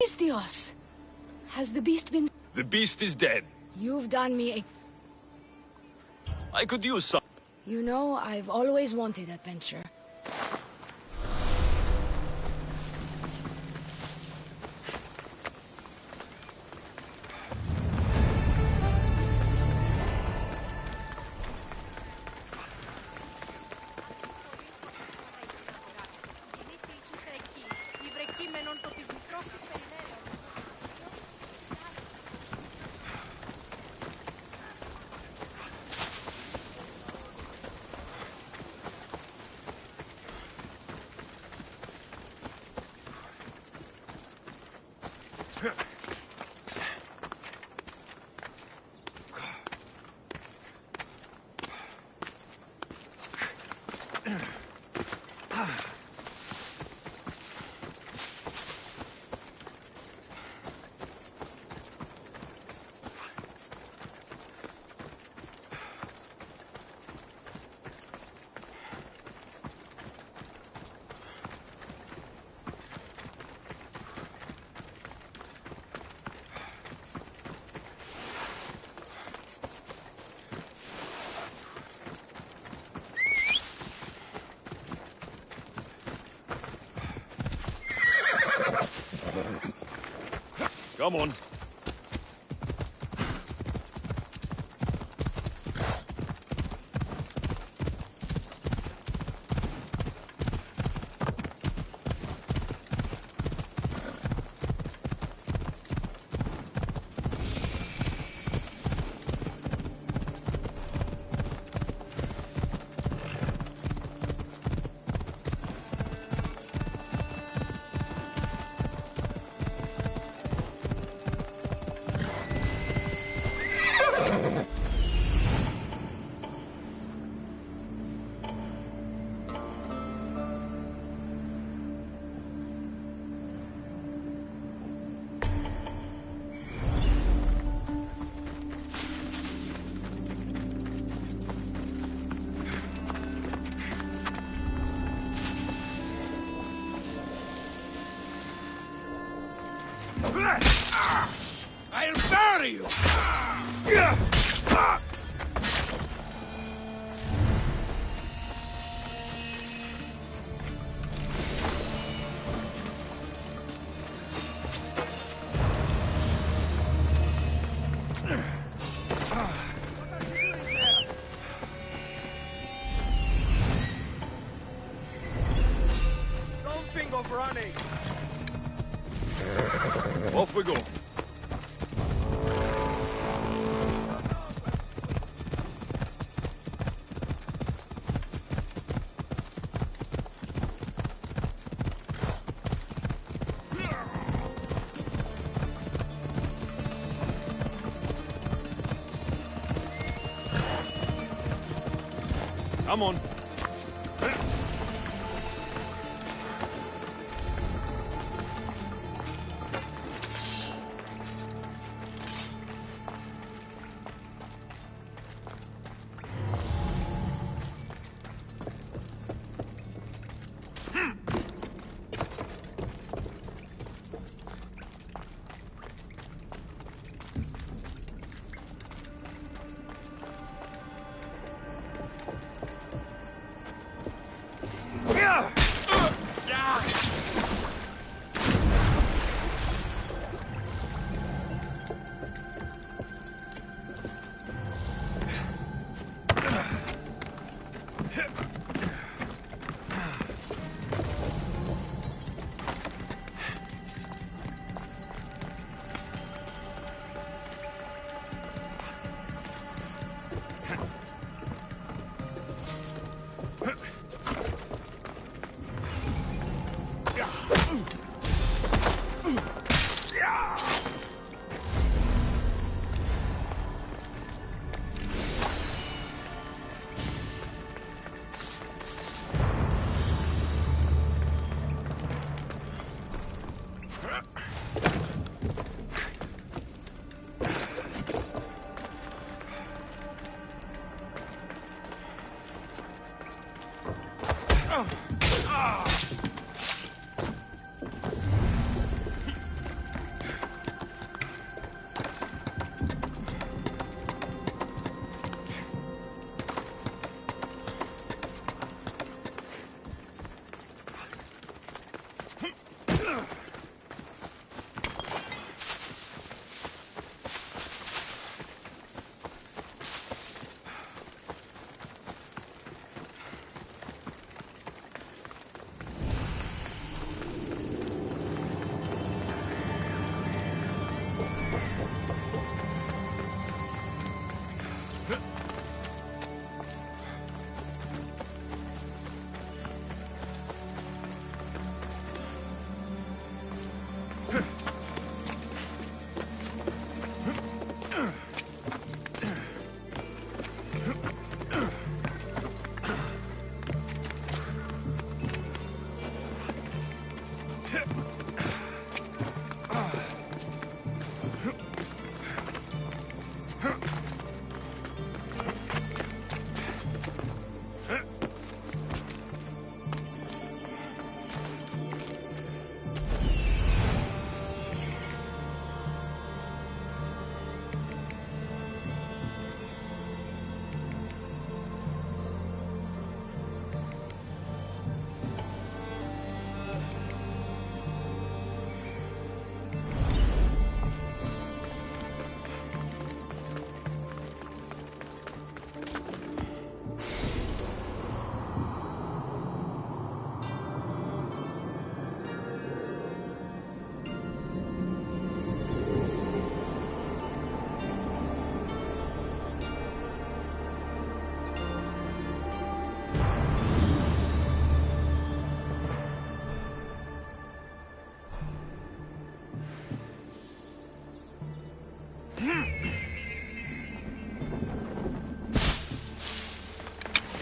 Istios! Has the beast been... The beast is dead. You've done me a... I could use some. You know, I've always wanted adventure. Come on. I'll bury you! Don't think of running! Off we go. Come on.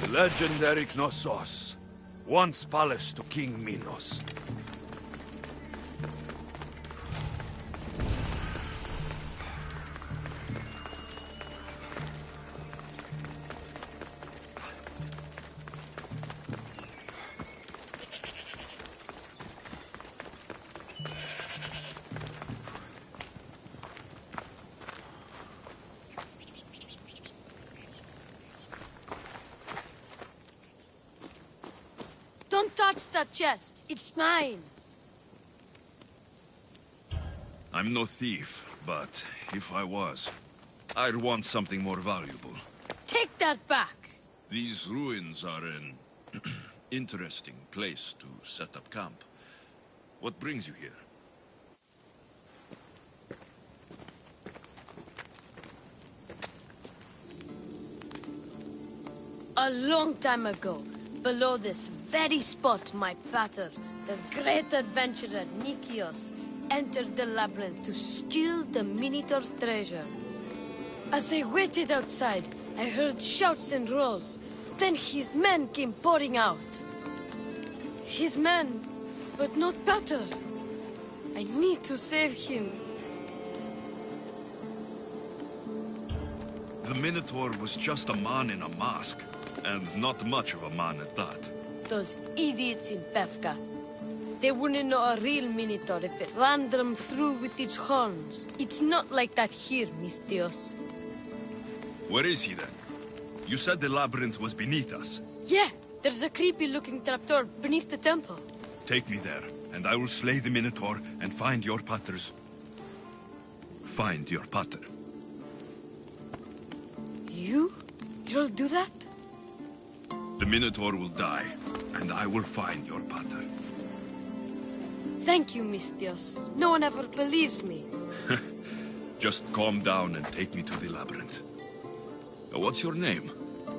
The legendary Knossos, once palace to King Minos. Don't touch that chest. It's mine. I'm no thief, but if I was, I'd want something more valuable. Take that back. These ruins are an interesting place to set up camp. What brings you here? A long time ago, below this very spot, my pater, the great adventurer Nikios, entered the labyrinth to steal the Minotaur's treasure. As I waited outside, I heard shouts and roars. Then his men came pouring out. His men, but not pater. I need to save him. The Minotaur was just a man in a mask, and not much of a man at that. Those idiots in Pevka. They wouldn't know a real Minotaur if it ran them through with its horns. It's not like that here, Mistios. Where is he then? You said the labyrinth was beneath us. Yeah, there's a creepy-looking trapdoor beneath the temple. Take me there, and I will slay the Minotaur and find your paters. Find your pater. You'll do that? The Minotaur will die, and I will find your pater. Thank you, Mistios. No one ever believes me. Just calm down and take me to the labyrinth. What's your name?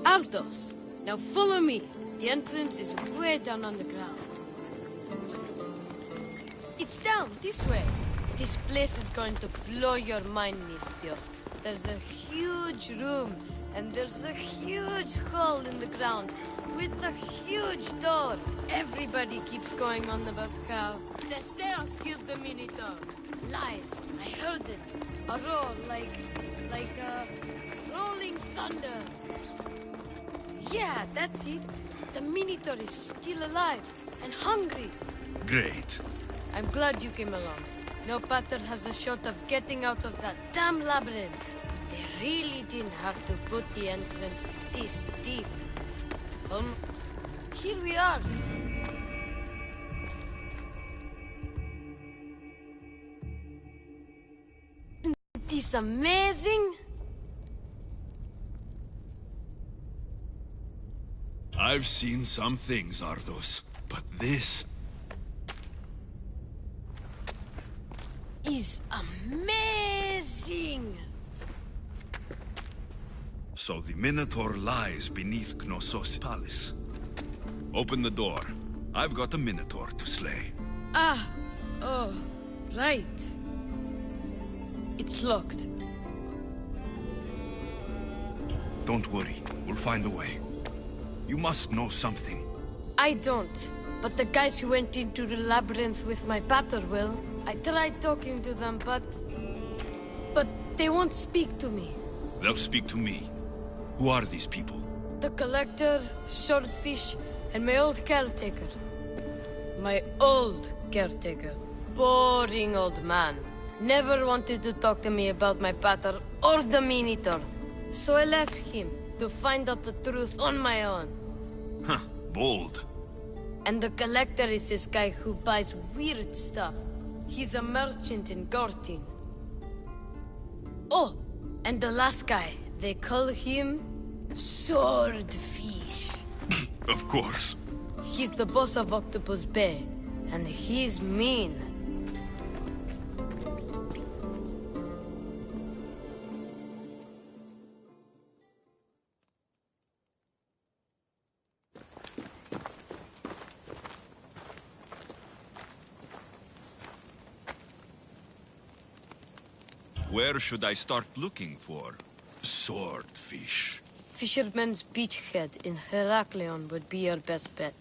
Ardos. Now follow me. The entrance is way down on the ground. It's down, this way. This place is going to blow your mind, Mistios. There's a huge room, and there's a huge hole in the ground, with a huge door. Everybody keeps going on about how the Zeus killed the Minotaur. Lies. I heard it. A roar like rolling thunder. Yeah, that's it. The Minotaur is still alive and hungry. Great. I'm glad you came along. No pater has a shot of getting out of that damn labyrinth. They really didn't have to put the entrance this deep. Here we are. Isn't this amazing? I've seen some things, Ardos, but this... is amazing! So the Minotaur lies beneath Knossos' palace. Open the door. I've got a Minotaur to slay. Oh, right. It's locked. Don't worry, we'll find a way. You must know something. I don't, but the guys who went into the labyrinth with my pater will. I tried talking to them, but they won't speak to me. They'll speak to me. Who are these people? The Collector, Swordfish, and my old caretaker. My old caretaker. Boring old man. Never wanted to talk to me about my pater or the Minotaur. So I left him to find out the truth on my own. Huh, bold. And the Collector is this guy who buys weird stuff. He's a merchant in Gortin. Oh, and the last guy, they call him Swordfish. Of course. He's the boss of Octopus Bay, and he's mean. Where should I start looking for swordfish? Fisherman's beachhead in Heraklion would be your best bet.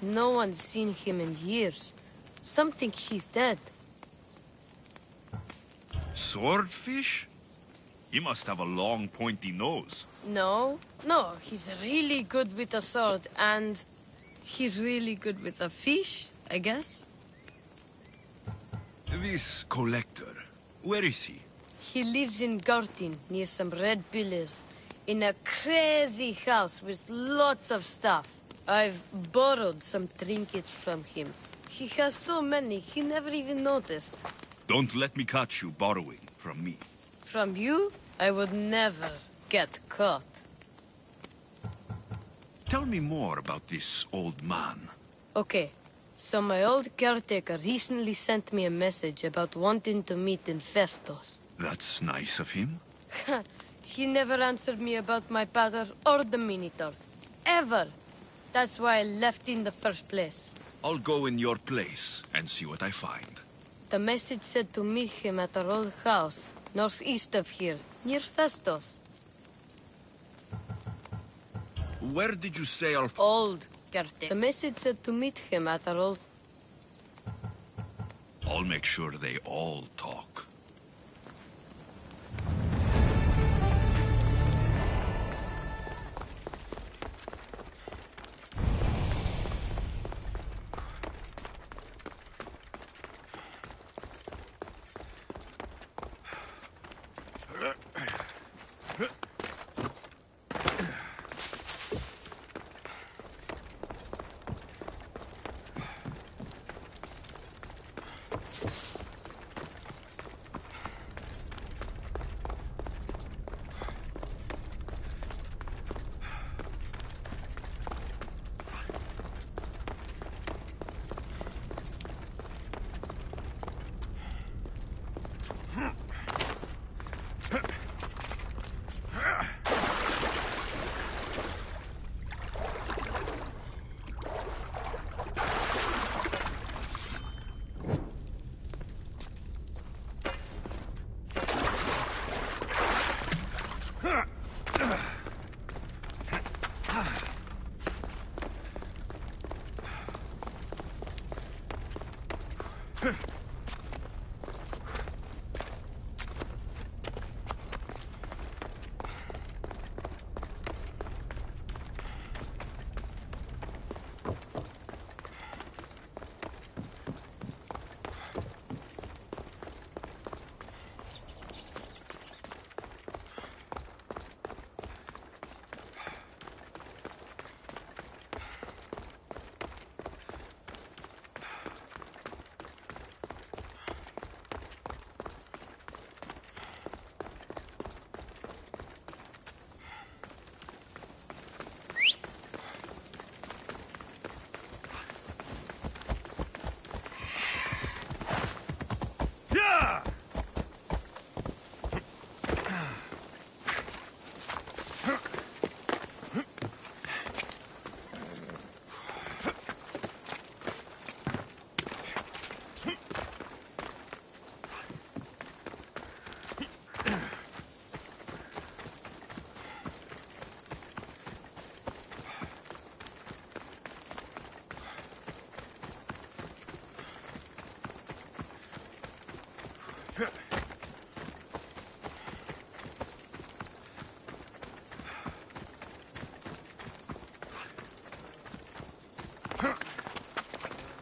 No one's seen him in years. Some think he's dead. Swordfish? He must have a long, pointy nose. No, he's really good with a sword, and he's really good with a fish, I guess. This collector, where is he? He lives in Gartin, near some red pillars, in a crazy house with lots of stuff. I've borrowed some trinkets from him. He has so many, he never even noticed. Don't let me catch you borrowing from me. From you, I would never get caught. Tell me more about this old man. Okay, so my old caretaker recently sent me a message about wanting to meet in Festos. That's nice of him. He never answered me about my pater or the Minotaur. Ever. That's why I left in the first place. I'll go in your place and see what I find. The message said to meet him at our old house, northeast of here, near Festos. Where did you say I'll... Old caretaker. The message said to meet him at our old... I'll make sure they all talk.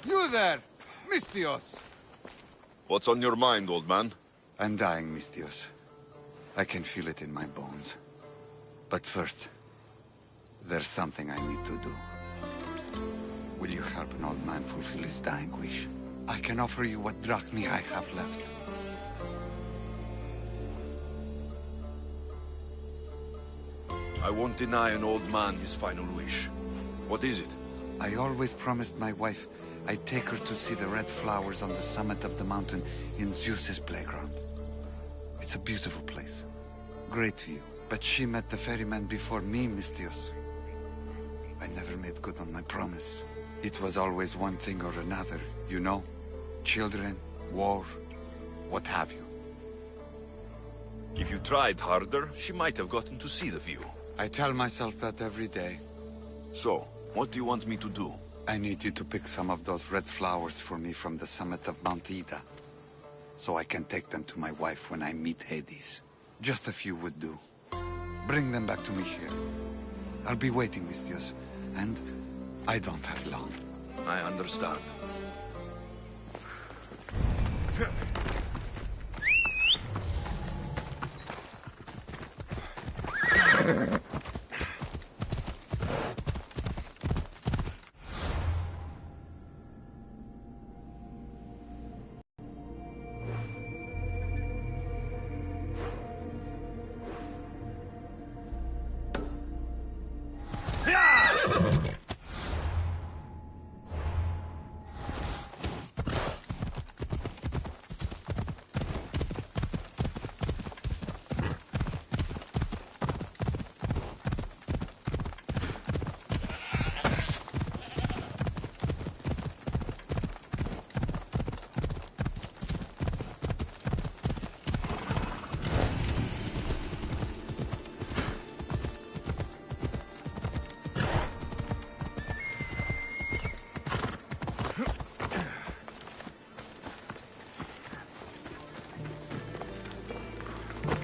You there, Mistios! What's on your mind, old man? I'm dying, Mistios. I can feel it in my bones. But first, there's something I need to do. Will you help an old man fulfill his dying wish? I can offer you what drachmi I have left. I won't deny an old man his final wish. What is it? I always promised my wife I'd take her to see the red flowers on the summit of the mountain in Zeus's playground. It's a beautiful place. Great view. But she met the ferryman before me, Mistios. I never made good on my promise. It was always one thing or another, you know? Children, war, what have you. If you tried harder, she might have gotten to see the view. I tell myself that every day. So, what do you want me to do? I need you to pick some of those red flowers for me from the summit of Mount Ida, so I can take them to my wife when I meet Hades. Just a few would do. Bring them back to me here. I'll be waiting, Mistios, and I don't have long. I understand.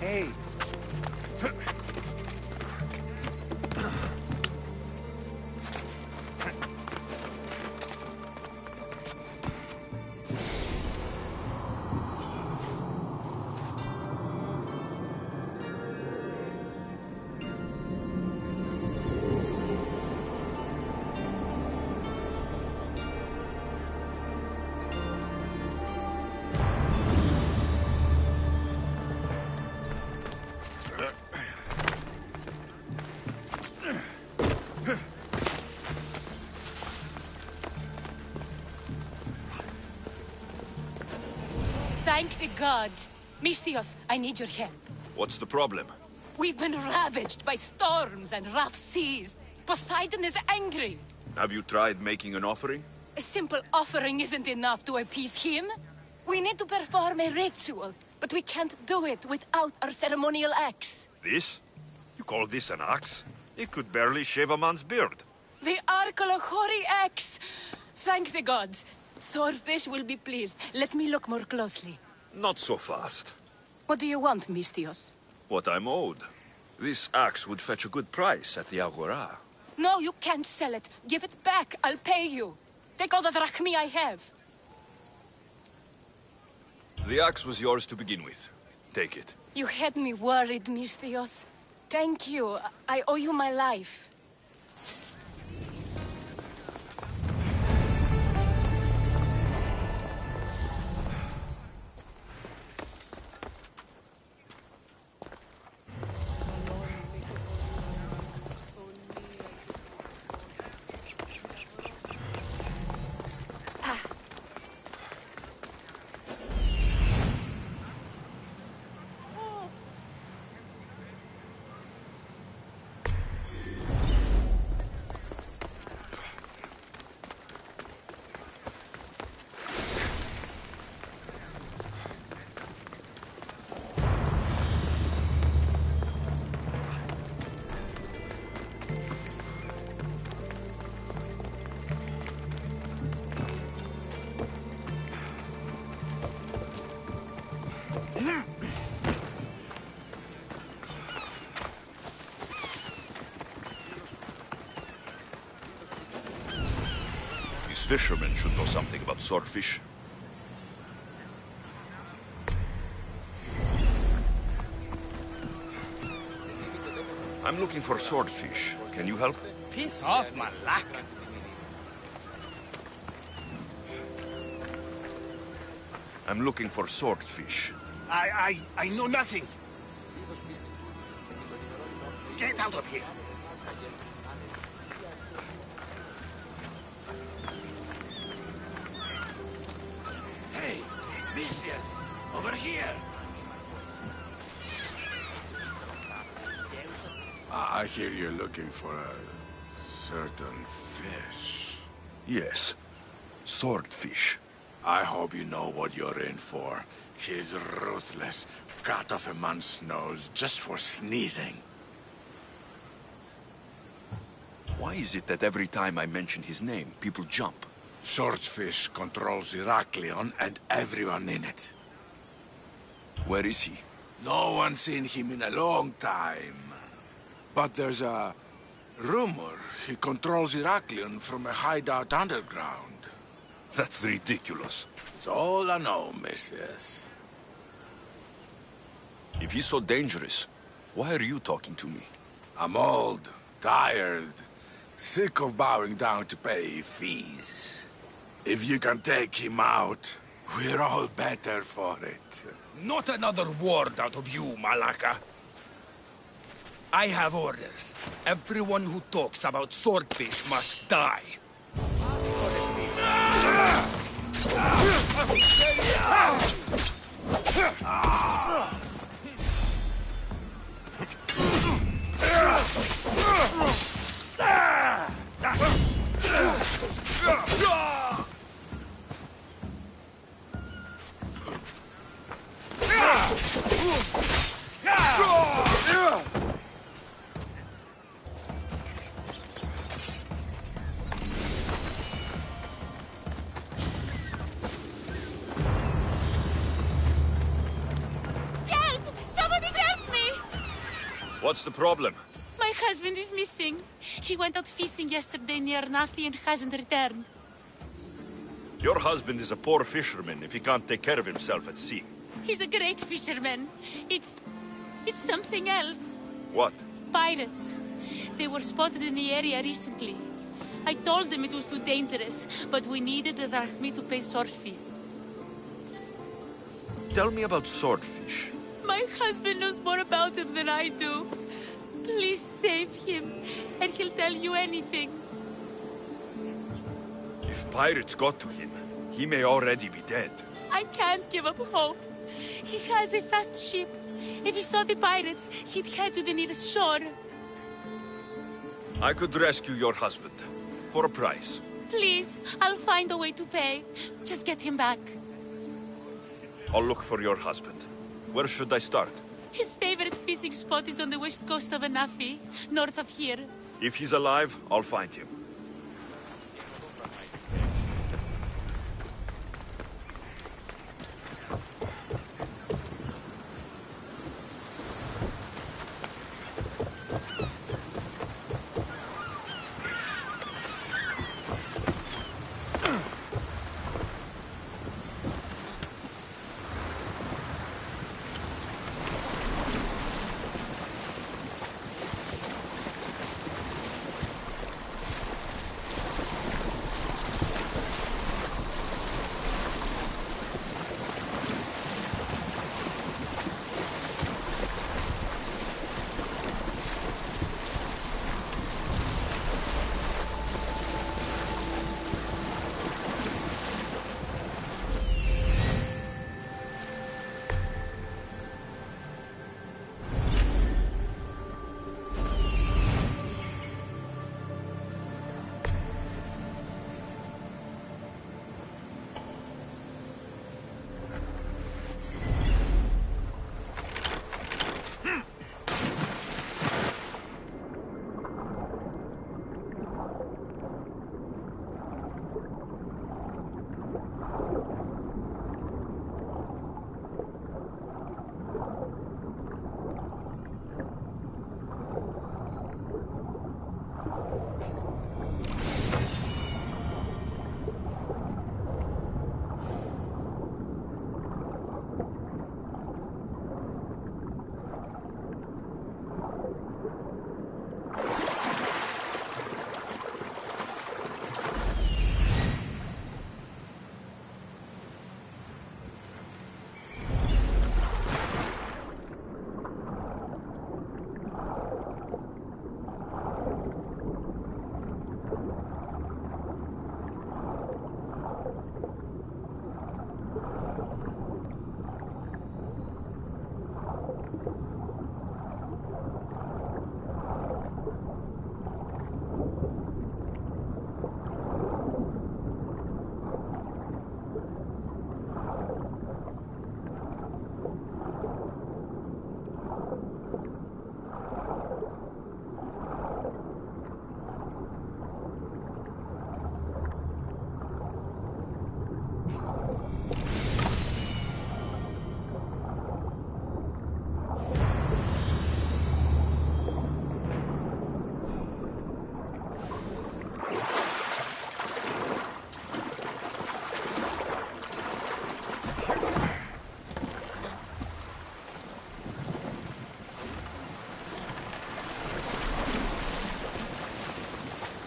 Hey, Thank the gods. Mistios, I need your help. What's the problem? We've been ravaged by storms and rough seas. Poseidon is angry. Have you tried making an offering? A simple offering isn't enough to appease him. We need to perform a ritual, but we can't do it without our ceremonial axe. This? You call this an axe? It could barely shave a man's beard. The Arkolachori axe! Thank the gods. Swordfish will be pleased. Let me look more closely. Not so fast. What do you want, Mistios? What I'm owed. This axe would fetch a good price at the Agora. No, you can't sell it. Give it back. I'll pay you. Take all the drachmi I have. The axe was yours to begin with. Take it. You had me worried, Mistios. Thank you. I owe you my life. These fishermen should know something about swordfish. I'm looking for swordfish. Can you help? Piss off, malak. I'm looking for swordfish. I know nothing. Get out of here. Hey, Mistios, over here. I hear you're looking for a certain fish. Yes, swordfish. I hope you know what you're in for. He's ruthless. Cut off a man's nose just for sneezing. Why is it that every time I mention his name, people jump? Swordfish controls Heraklion and everyone in it. Where is he? No one's seen him in a long time. But there's a rumor he controls Heraklion from a hideout underground. That's ridiculous. It's all I know, mistress. If he's so dangerous, why are you talking to me? I'm old, tired, sick of bowing down to pay fees. If you can take him out, we're all better for it. Not another word out of you, Malaka. I have orders. Everyone who talks about swordfish must die. What's the problem? My husband is missing. He went out fishing yesterday near Nafi and hasn't returned. Your husband is a poor fisherman if he can't take care of himself at sea. He's a great fisherman. It's something else. What? Pirates. They were spotted in the area recently. I told them it was too dangerous, but we needed the drachmi to pay swordfish. Tell me about swordfish. My husband knows more about him than I do. Please save him, and he'll tell you anything. If pirates got to him, he may already be dead. I can't give up hope. He has a fast ship. If he saw the pirates, he'd head to the nearest shore. I could rescue your husband. For a price. Please, I'll find a way to pay. Just get him back. I'll look for your husband. Where should I start? His favorite fishing spot is on the west coast of Anafi, north of here. If he's alive, I'll find him.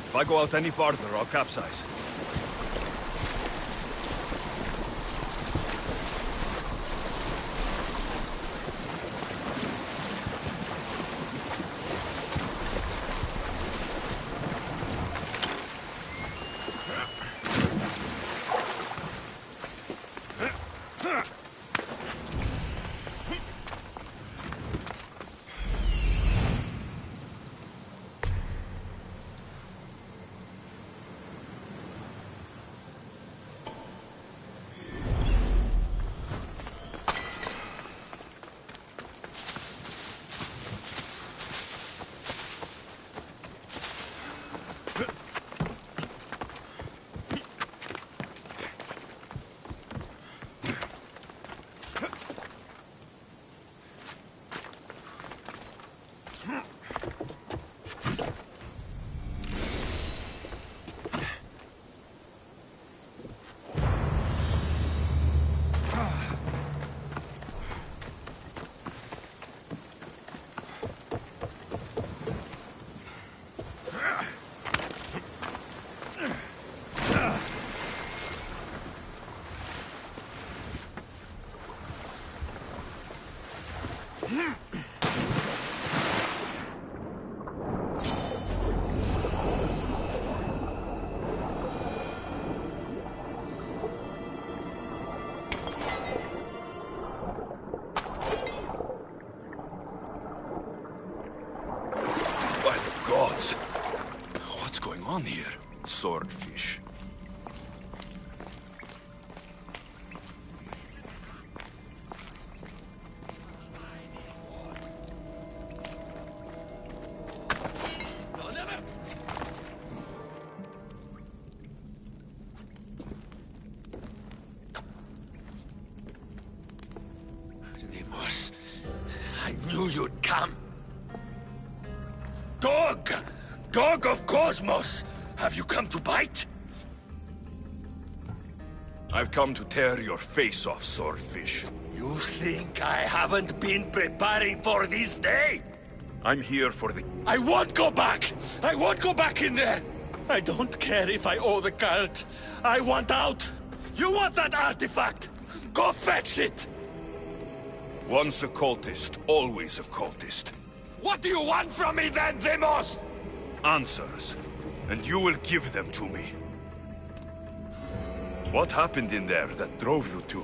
If I go out any farther, I'll capsize. Here, swordfish. Deimos, I knew you'd come. Dog! Dog of Cosmos! Have you come to bite? I've come to tear your face off, swordfish. You think I haven't been preparing for this day? I'm here for the... I won't go back! I won't go back in there! I don't care if I owe the cult. I want out! You want that artifact? Go fetch it! Once a cultist, always a cultist. What do you want from me then, Demos? Answers. And you will give them to me. What happened in there that drove you to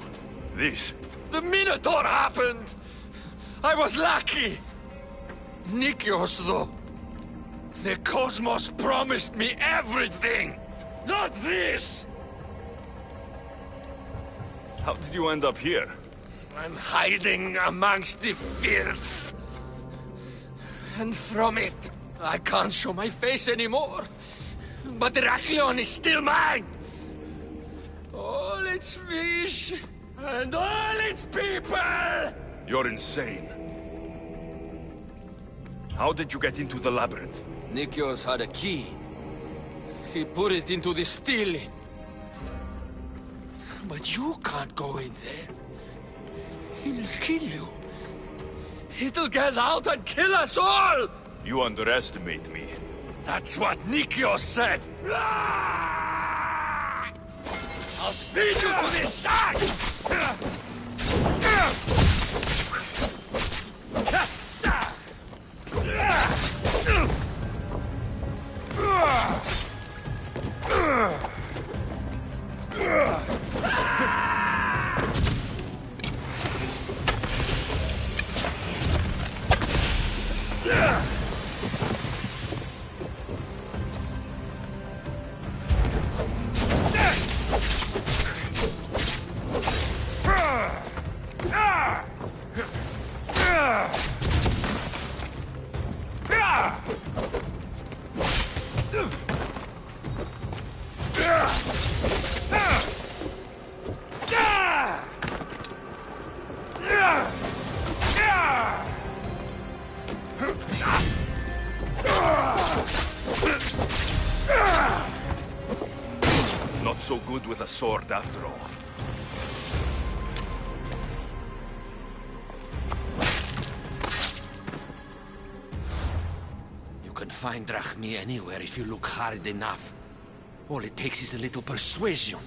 this? The Minotaur happened! I was lucky! Nikios, though. The Cosmos promised me everything! Not this! How did you end up here? I'm hiding amongst the filth. And from it, I can't show my face anymore. But Heraklion is still mine! All its fish, and all its people! You're insane. How did you get into the labyrinth? Nikios had a key. He put it into the steel. But you can't go in there. He'll kill you. It'll get out and kill us all! You underestimate me. That's what Nikios said! I'll feed you to this side! Not so good with a sword after all. You can find Drachmi anywhere if you look hard enough. All it takes is a little persuasion.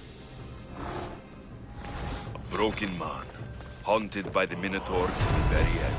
A broken man, haunted by the Minotaur to the very end.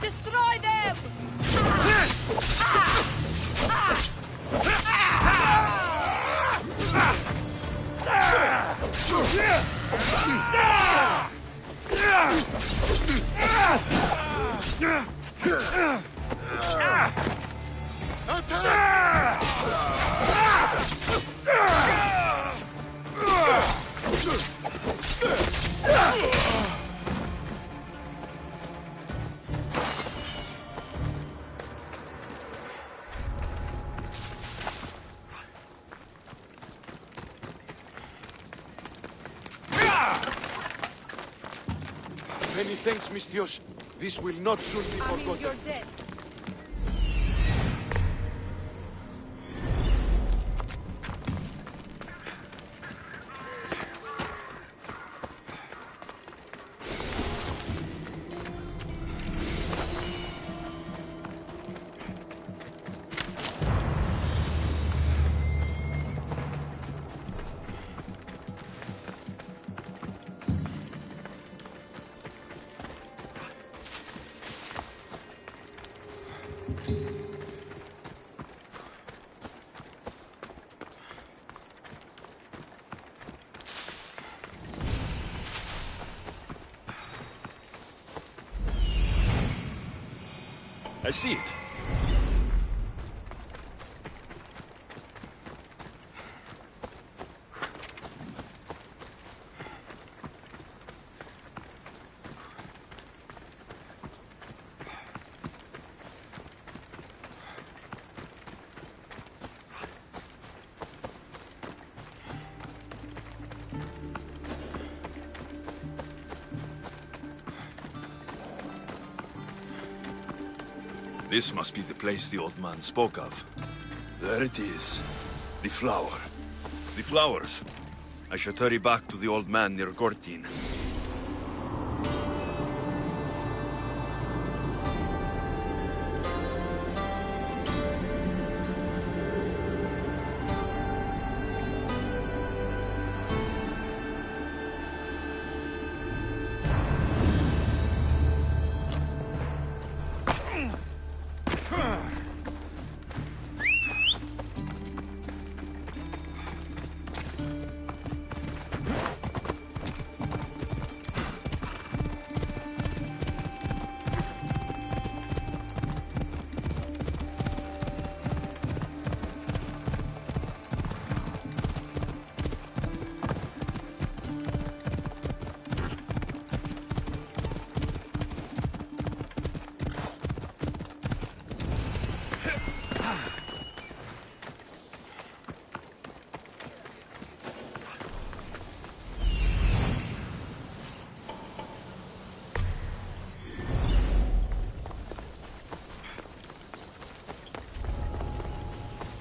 Destroy them! Many thanks, Misthios. This will not soon be forgotten. You're dead. I see it. This must be the place the old man spoke of. There it is. The flower. The flowers. I should hurry back to the old man near Gortine.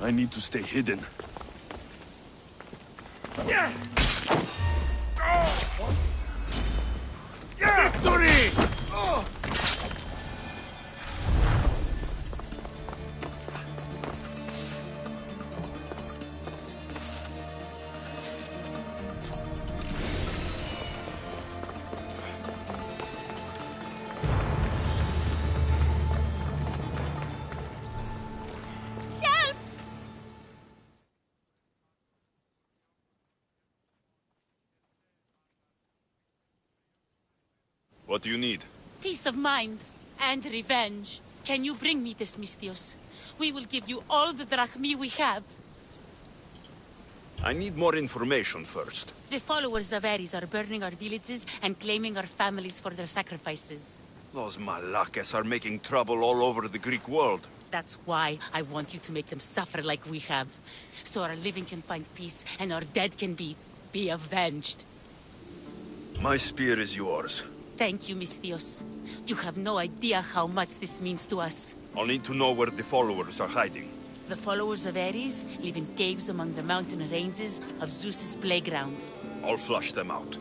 I need to stay hidden. Victory! What do you need? Peace of mind and revenge. Can you bring me this, Misthios? We will give you all the drachmi we have. I need more information first. The followers of Ares are burning our villages and claiming our families for their sacrifices. Those Malakas are making trouble all over the Greek world. That's why I want you to make them suffer like we have. So our living can find peace and our dead can be avenged. My spear is yours. Thank you, Misthios. You have no idea how much this means to us. I'll need to know where the followers are hiding. The followers of Ares live in caves among the mountain ranges of Zeus's playground. I'll flush them out.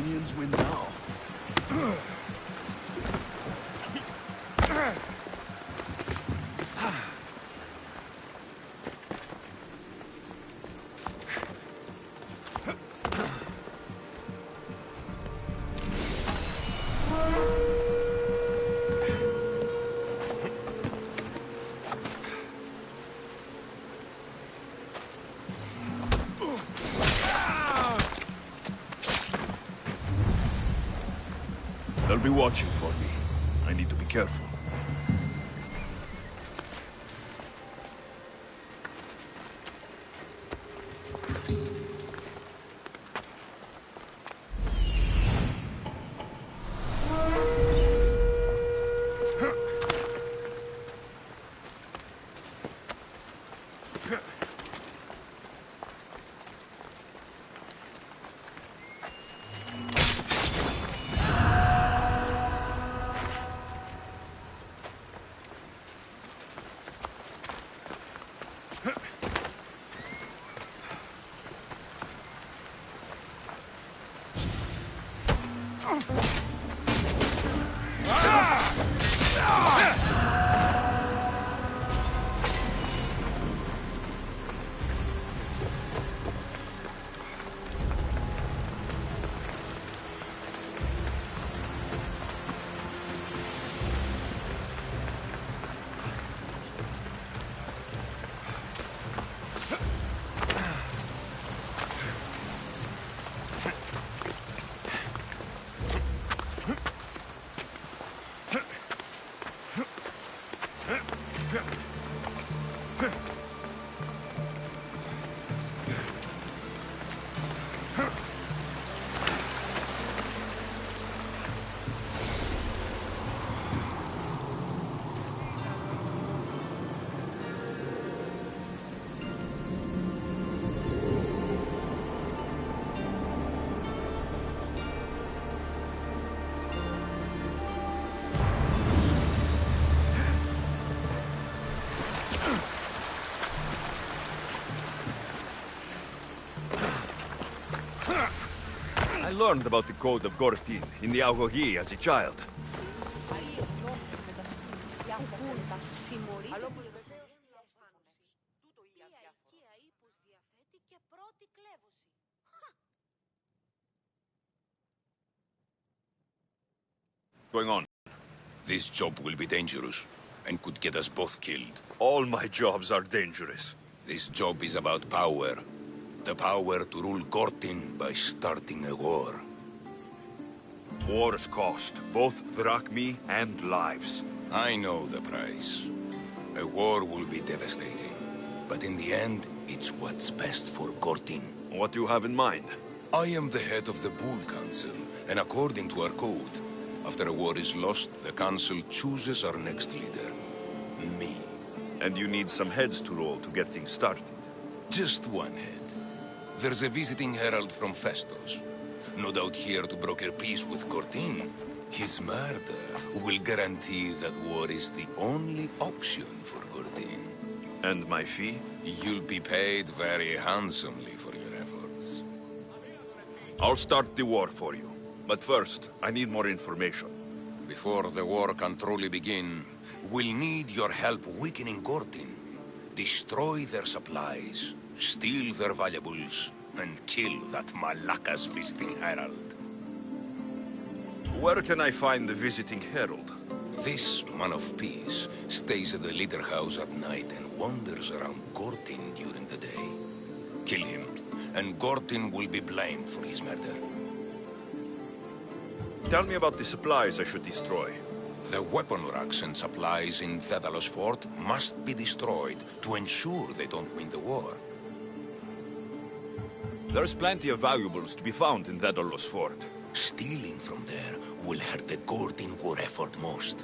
Athenians win now. They'll be watching for me. I need to be careful. I learned about the code of Gortin in the Augogi as a child. Going on. This job will be dangerous, and could get us both killed. All my jobs are dangerous. This job is about power. The power to rule Gortin by starting a war. Wars cost both drachmi and lives. I know the price. A war will be devastating. But in the end, it's what's best for Gortin. What do you have in mind? I am the head of the Bull Council, and according to our code, after a war is lost, the Council chooses our next leader. Me. And you need some heads to roll to get things started. Just one head. There's a visiting herald from Festos. No doubt here to broker peace with Gortin. His murder will guarantee that war is the only option for Gortin. And my fee? You'll be paid very handsomely for your efforts. I'll start the war for you. But first, I need more information. Before the war can truly begin, we'll need your help weakening Gortin. Destroy their supplies, steal their valuables, and kill that Malaka's visiting herald. Where can I find the visiting herald? This man of peace stays at the leader house at night and wanders around Gortin during the day. Kill him, and Gortin will be blamed for his murder. Tell me about the supplies I should destroy. The weapon racks and supplies in Thedalos Fort must be destroyed to ensure they don't win the war. There's plenty of valuables to be found in Thedalos Fort. Stealing from there will hurt the Gortin war effort most.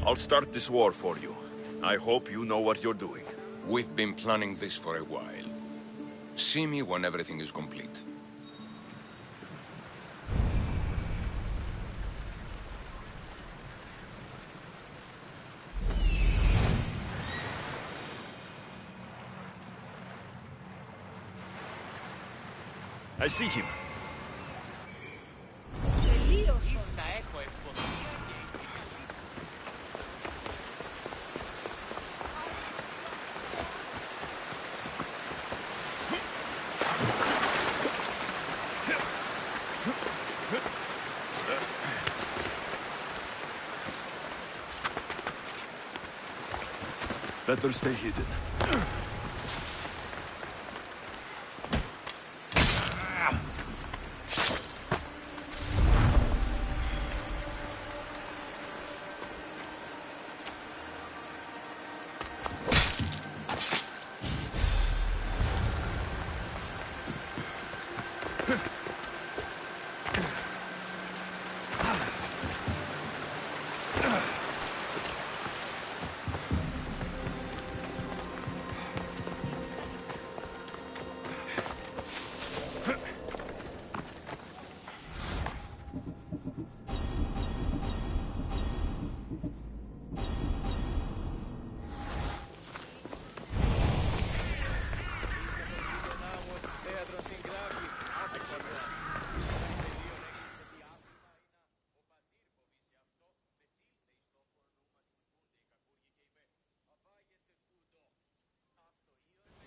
I'll start this war for you. I hope you know what you're doing. We've been planning this for a while. See me when everything is complete. I see him. Better stay hidden.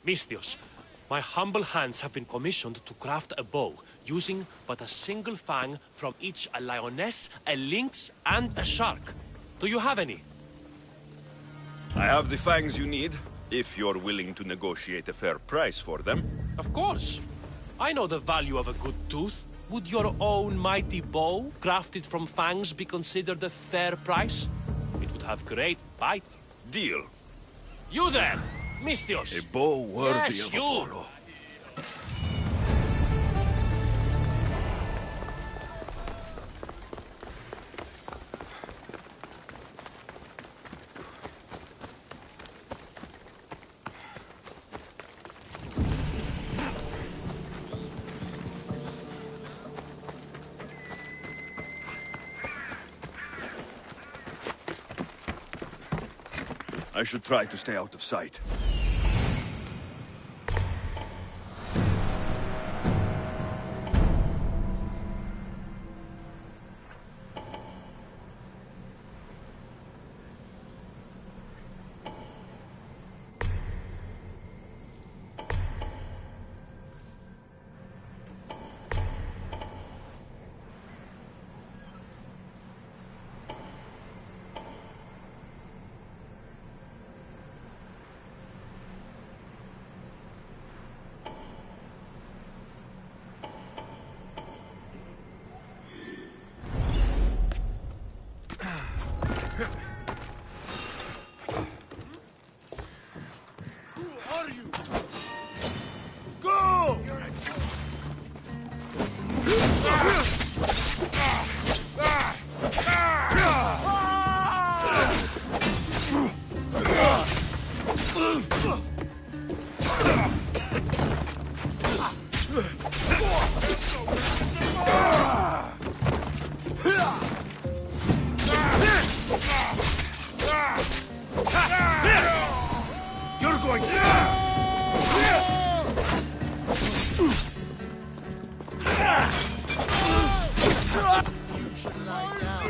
Misthios, my humble hands have been commissioned to craft a bow, using but a single fang from each a lioness, a lynx, and a shark. Do you have any? I have the fangs you need, if you're willing to negotiate a fair price for them. Of course. I know the value of a good tooth. Would your own mighty bow, crafted from fangs, be considered a fair price? It would have great bite. Deal. You there! Misthios! A bow worthy yes, of you. Apollo. I should try to stay out of sight. You're going You should lie down.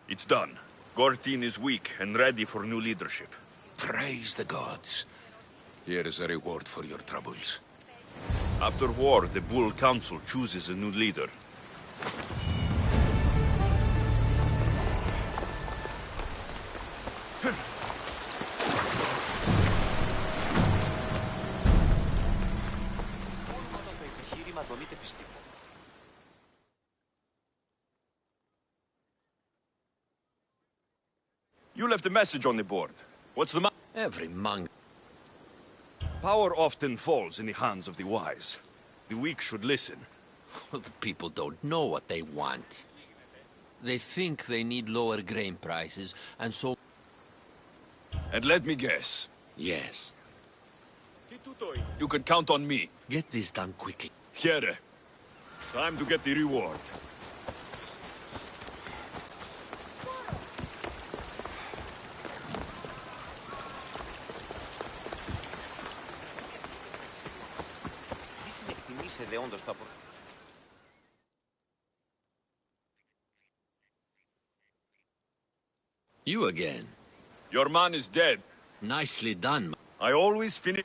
It's done. Gortin is weak and ready for new leadership. Praise the gods. Here is a reward for your troubles. After war, the Bull Council chooses a new leader. You left a message on the board. What's the matter? Every monk. Power often falls in the hands of the wise. The weak should listen. The people don't know what they want. They think they need lower grain prices, and so... And let me guess. Yes. You can count on me. Get this done quickly. Here. Time to get the reward. You again. Your man is dead. Nicely done. I always finish...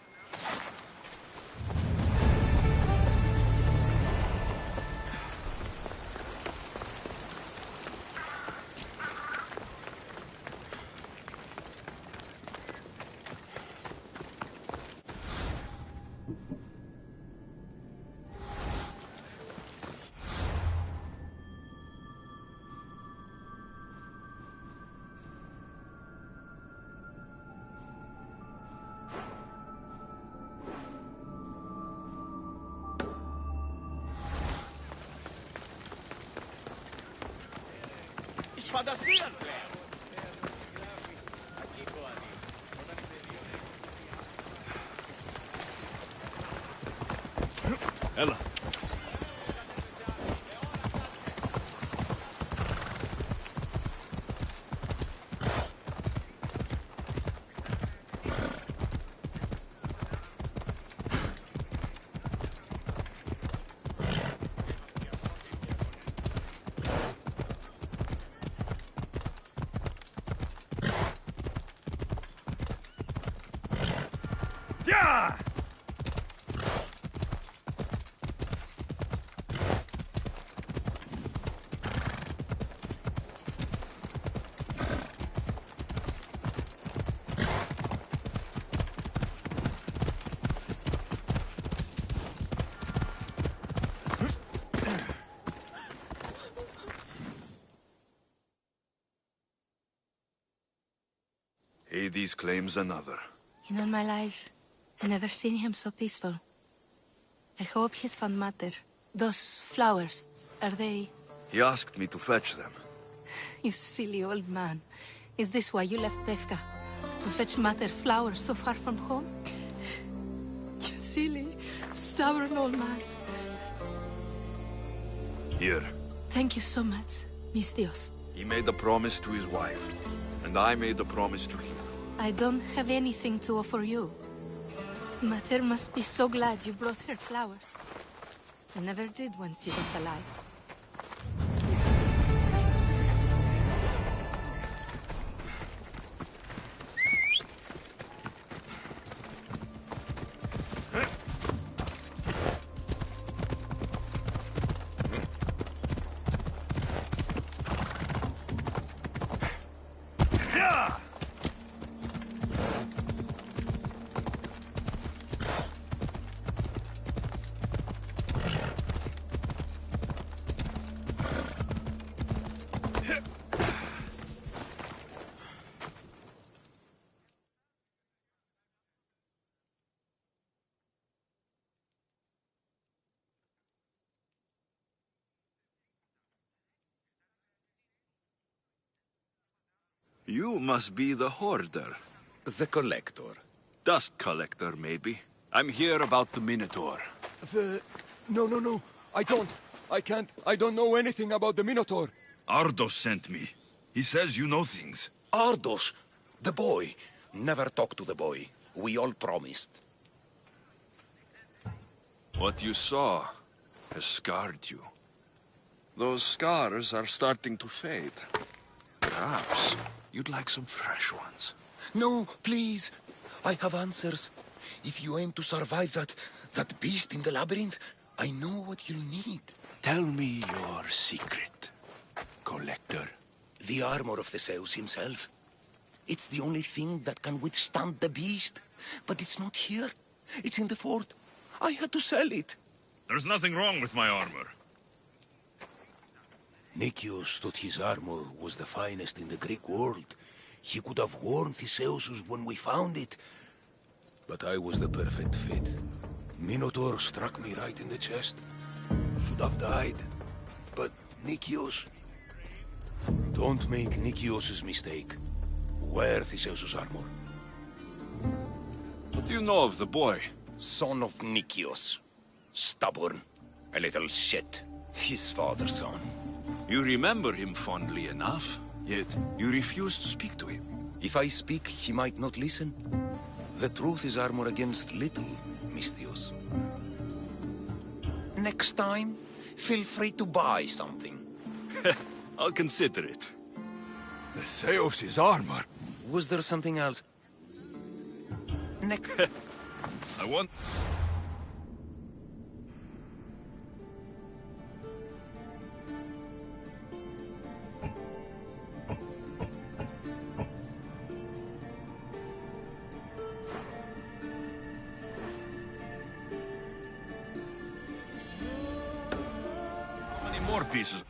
Φαντασία! Έλα. Hades claims another. In all my life, I never seen him so peaceful. I hope he's found matter. Those flowers, are they... He asked me to fetch them. You silly old man. Is this why you left Pevka? To fetch matter flowers so far from home? You silly, stubborn old man. Here. Thank you so much, Mistios. He made a promise to his wife, and I made a promise to him. I don't have anything to offer you. Mater must be so glad you brought her flowers. I never did when she was alive. You must be the hoarder. The collector. Dust collector, maybe. I'm here about the Minotaur. No. I can't. I don't know anything about the Minotaur. Ardos sent me. He says you know things. Ardos, the boy. Never talk to the boy. We all promised. What you saw has scarred you. Those scars are starting to fade. Perhaps you'd like some fresh ones. No, please. I have answers. If you aim to survive that beast in the labyrinth, I know what you'll need. Tell me your secret, collector. The armor of the Zeus himself. It's the only thing that can withstand the beast. But it's not here. It's in the fort. I had to sell it. There's nothing wrong with my armor. Nicias thought his armor was the finest in the Greek world. He could have worn Theseus' when we found it. But I was the perfect fit. Minotaur struck me right in the chest. Should have died. But Nicias... Don't make Nicias' mistake. Wear Theseus' armor. What do you know of the boy? Son of Nicias. Stubborn. A little shit. His father's son. You remember him fondly enough, yet you refuse to speak to him. If I speak, he might not listen. The truth is armor against little, Mistios. Next time, feel free to buy something. I'll consider it. The Zeus' armor. Was there something else? I want... How many more pieces?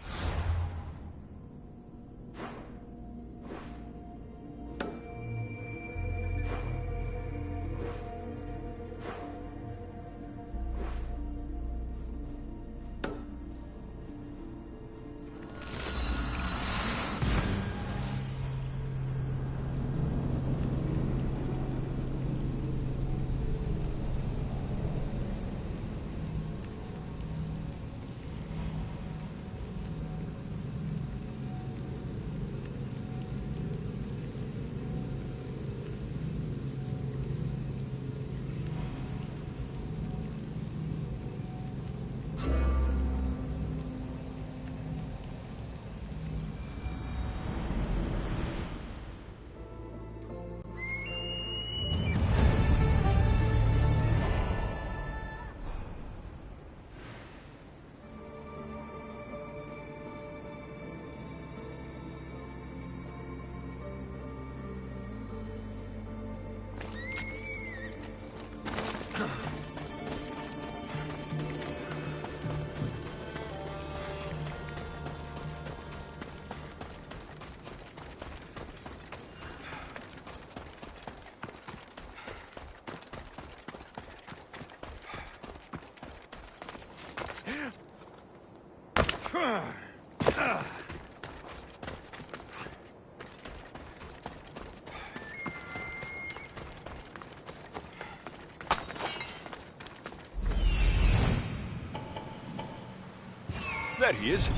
There he is.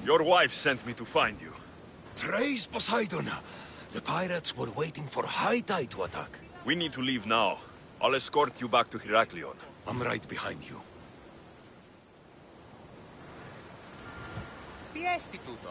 Your wife sent me to find you. Praise Poseidon! The pirates were waiting for high tide to attack. We need to leave now. I'll escort you back to Heraklion. I'm right behind you. Τι έστι τούτο?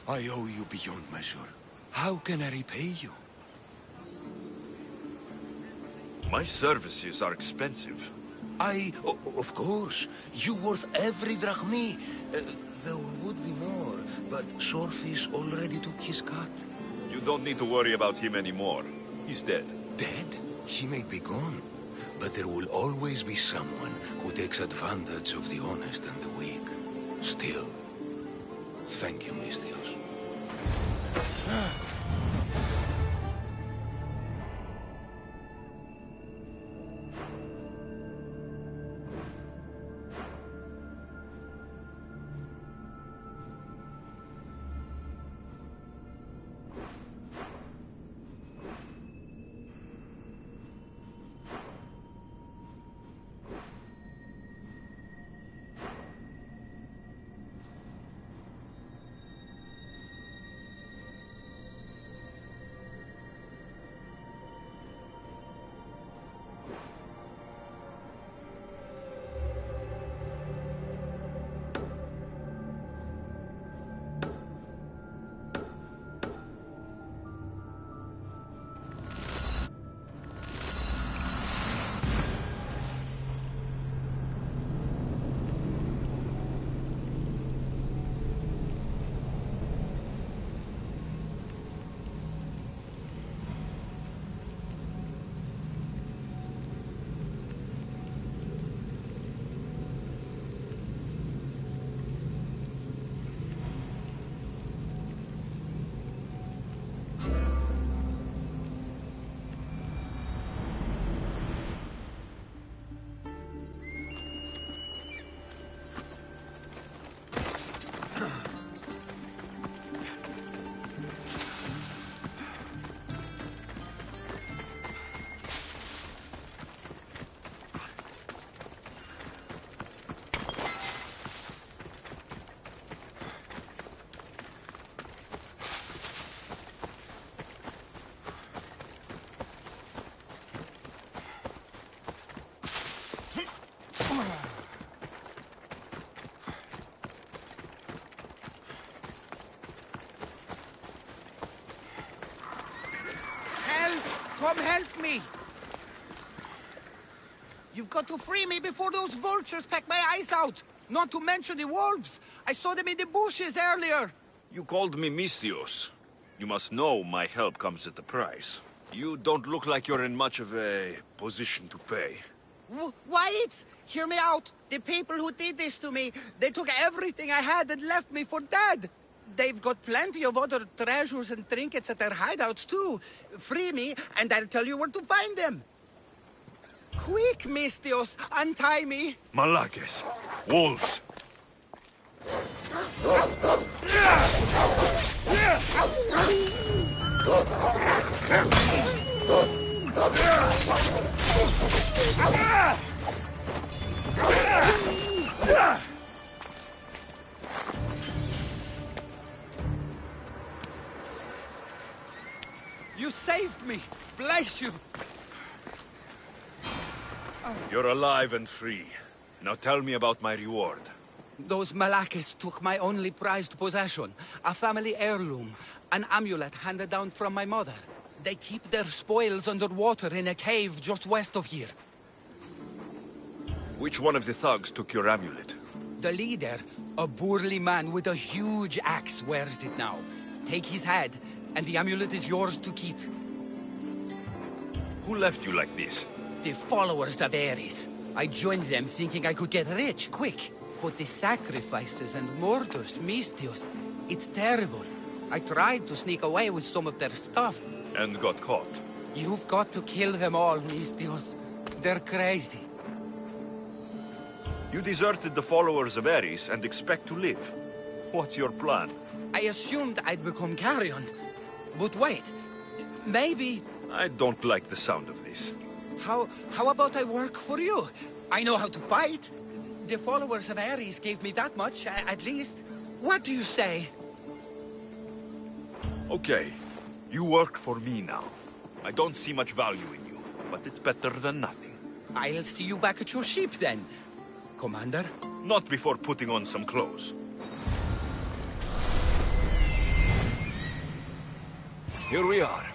I owe you beyond measure. How can I repay you? My services are expensive. Of course. You worth every drachmi. There would be more, but Swordfish already took his cut. You don't need to worry about him anymore. He's dead. Dead? He may be gone, but there will always be someone who takes advantage of the honest and the weak. Still, thank you, Misthios. Come help me! You've got to free me before those vultures peck my eyes out! Not to mention the wolves! I saw them in the bushes earlier! You called me Misthios. You must know my help comes at a price. You don't look like you're in much of a position to pay. Wyatt! Hear me out! The people who did this to me, they took everything I had and left me for dead! They've got plenty of other treasures and trinkets at their hideouts, too. Free me, and I'll tell you where to find them. Quick, Misthios, untie me. Malakes! Wolves! You saved me. Bless you. You're alive and free. Now tell me about my reward. Those Malakes took my only prized possession, a family heirloom, an amulet handed down from my mother. They keep their spoils underwater in a cave just west of here. Which one of the thugs took your amulet? The leader, a burly man with a huge axe, wears it now. Take his head, and the amulet is yours to keep. Who left you like this? The followers of Ares. I joined them thinking I could get rich, quick. But the sacrifices and murders, Misthios, it's terrible. I tried to sneak away with some of their stuff. And got caught. You've got to kill them all, Misthios. They're crazy. You deserted the followers of Ares and expect to live. What's your plan? I assumed I'd become carrion. But wait, maybe... I don't like the sound of this. How about I work for you? I know how to fight. The followers of Ares gave me that much, at least. What do you say? Okay, you work for me now. I don't see much value in you, but it's better than nothing. I'll see you back at your ship then, Commander. Not before putting on some clothes. Here we are.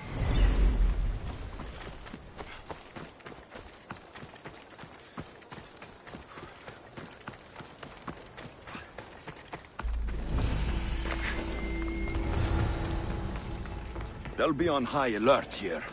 They'll be on high alert here.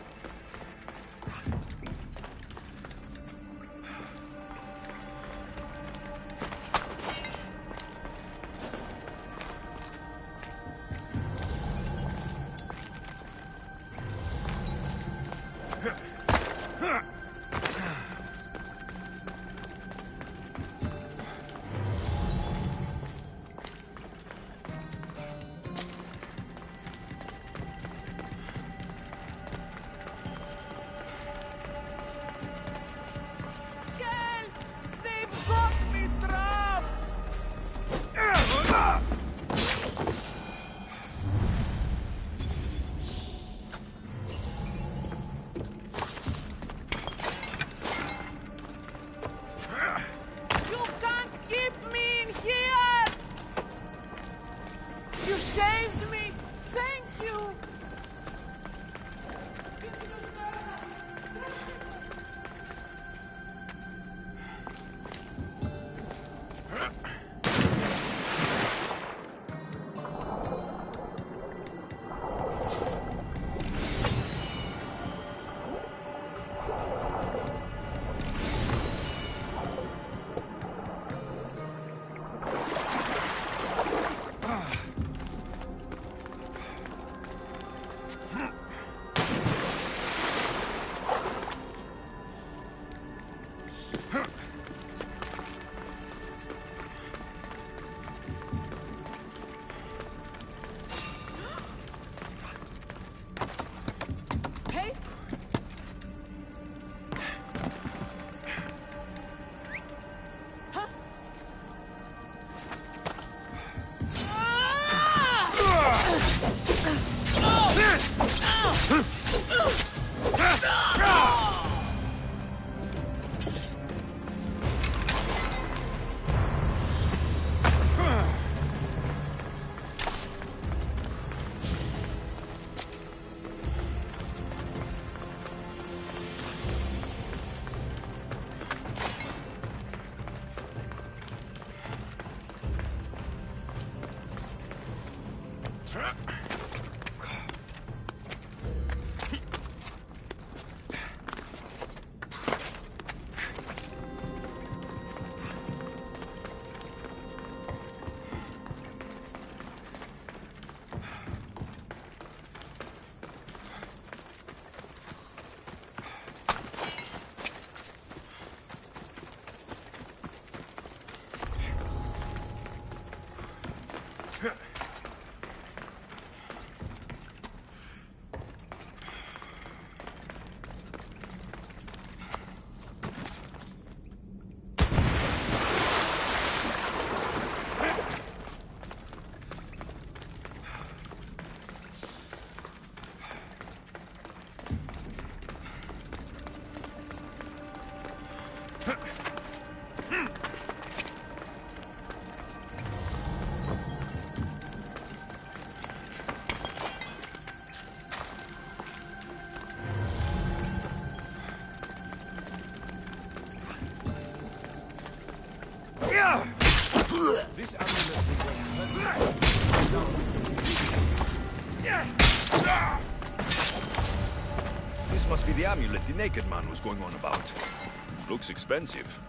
This amulet will work. This must be the amulet the naked man was going on about. Looks expensive.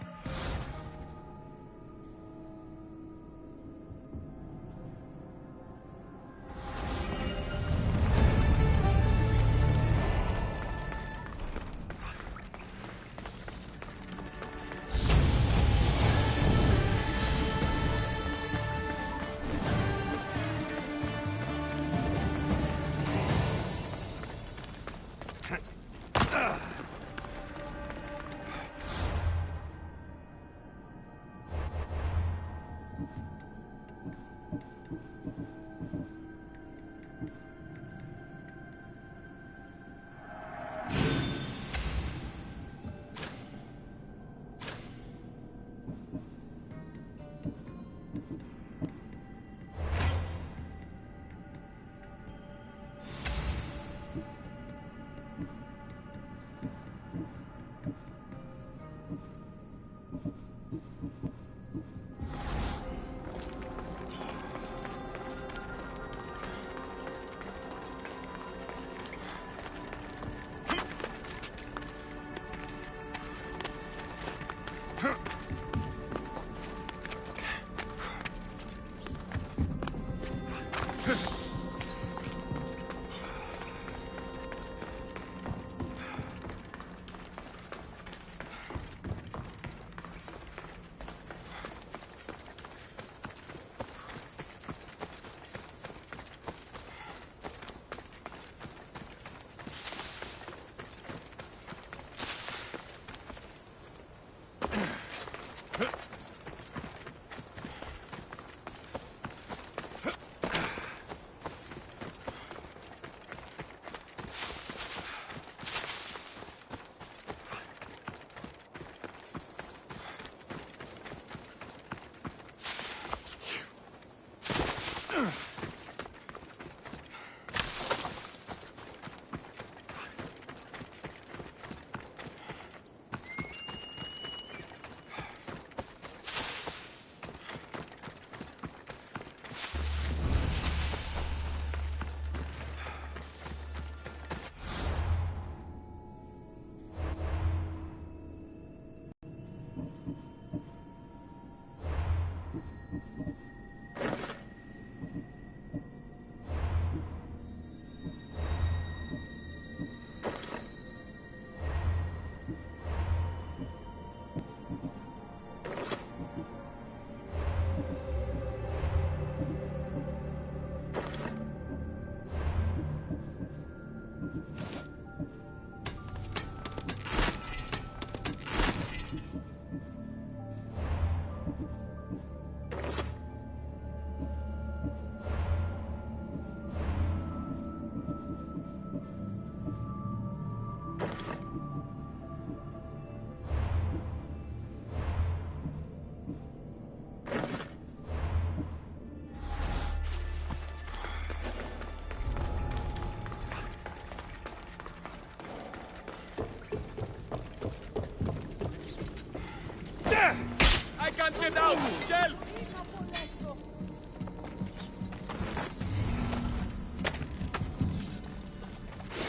I can't get out! Help!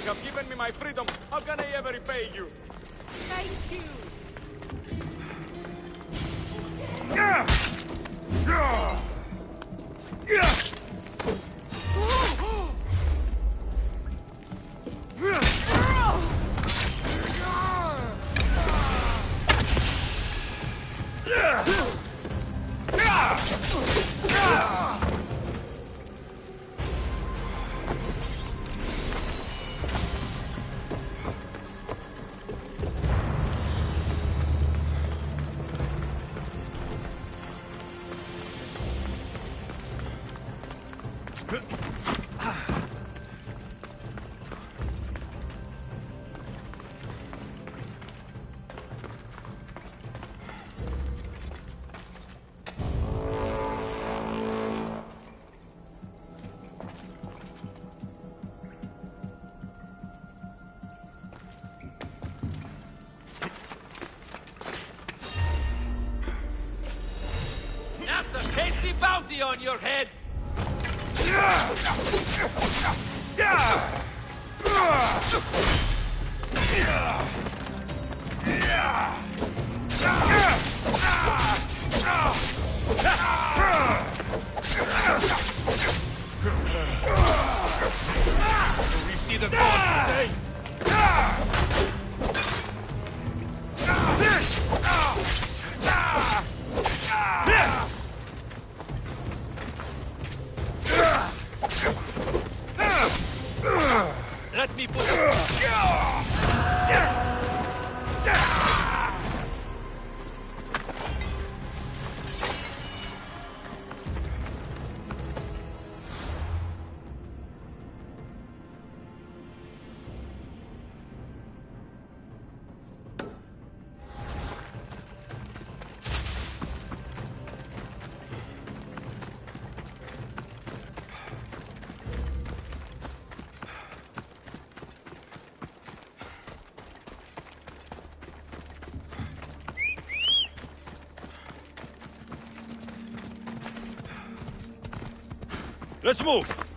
You have given me my freedom. How can I ever repay you? Thank you. That's a tasty bounty on your head! We see the gods today! Let me put Let's move!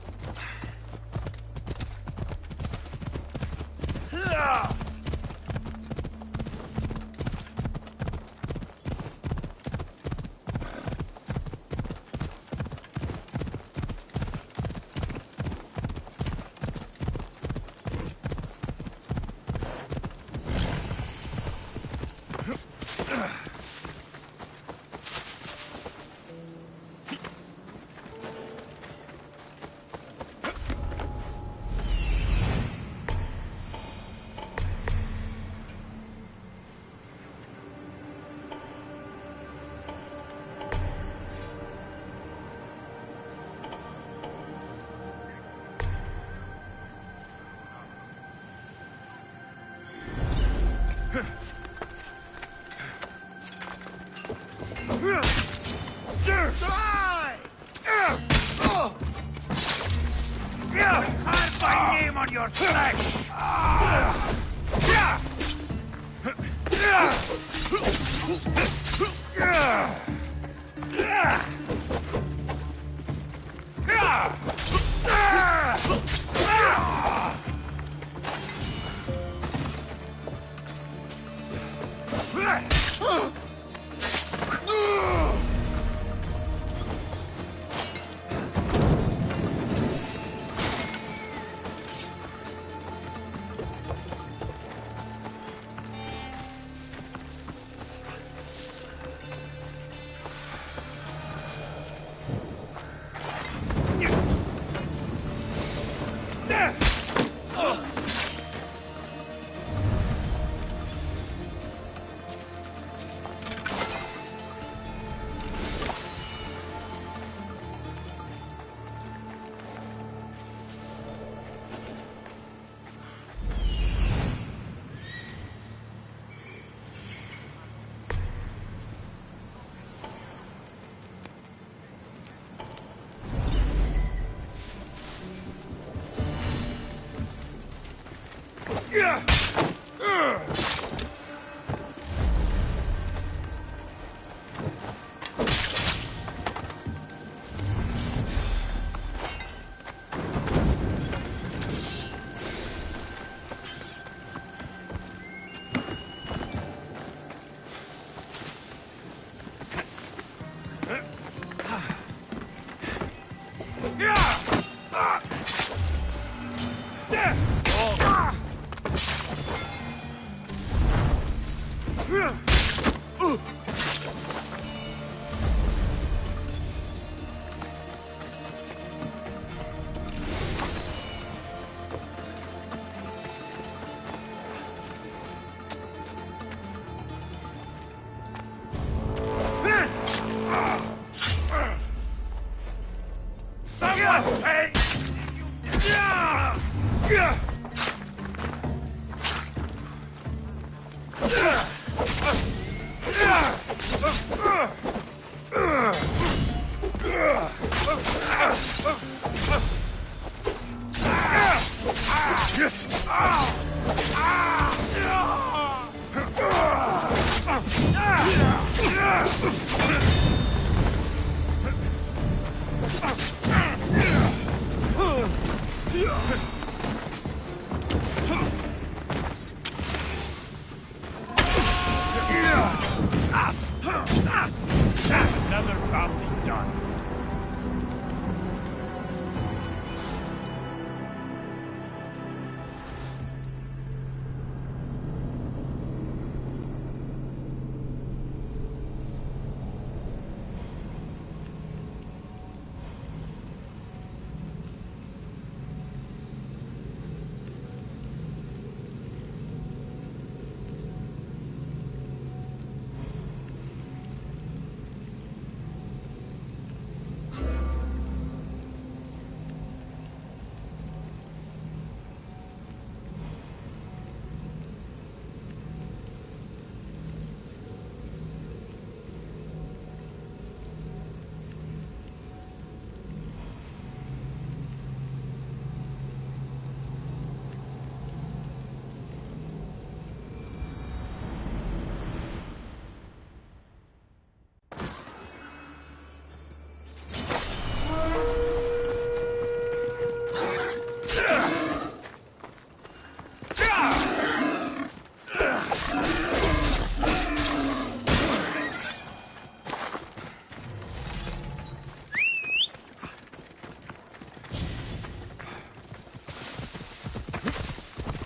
Carve my name on your flesh!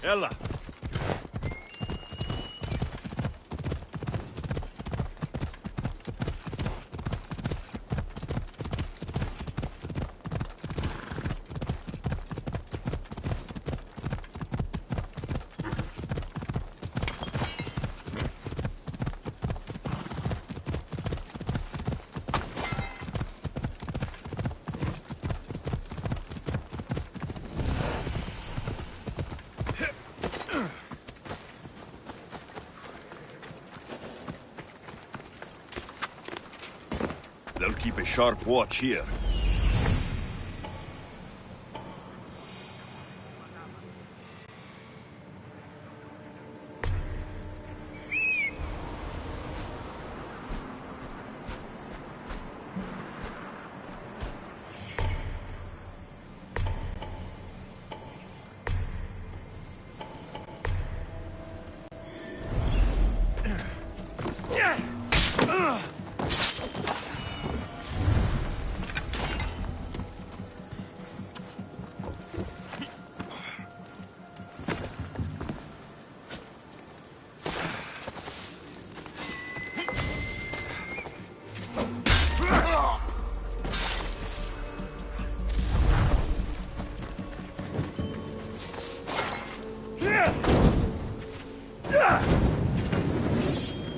Ella. They'll keep a sharp watch here.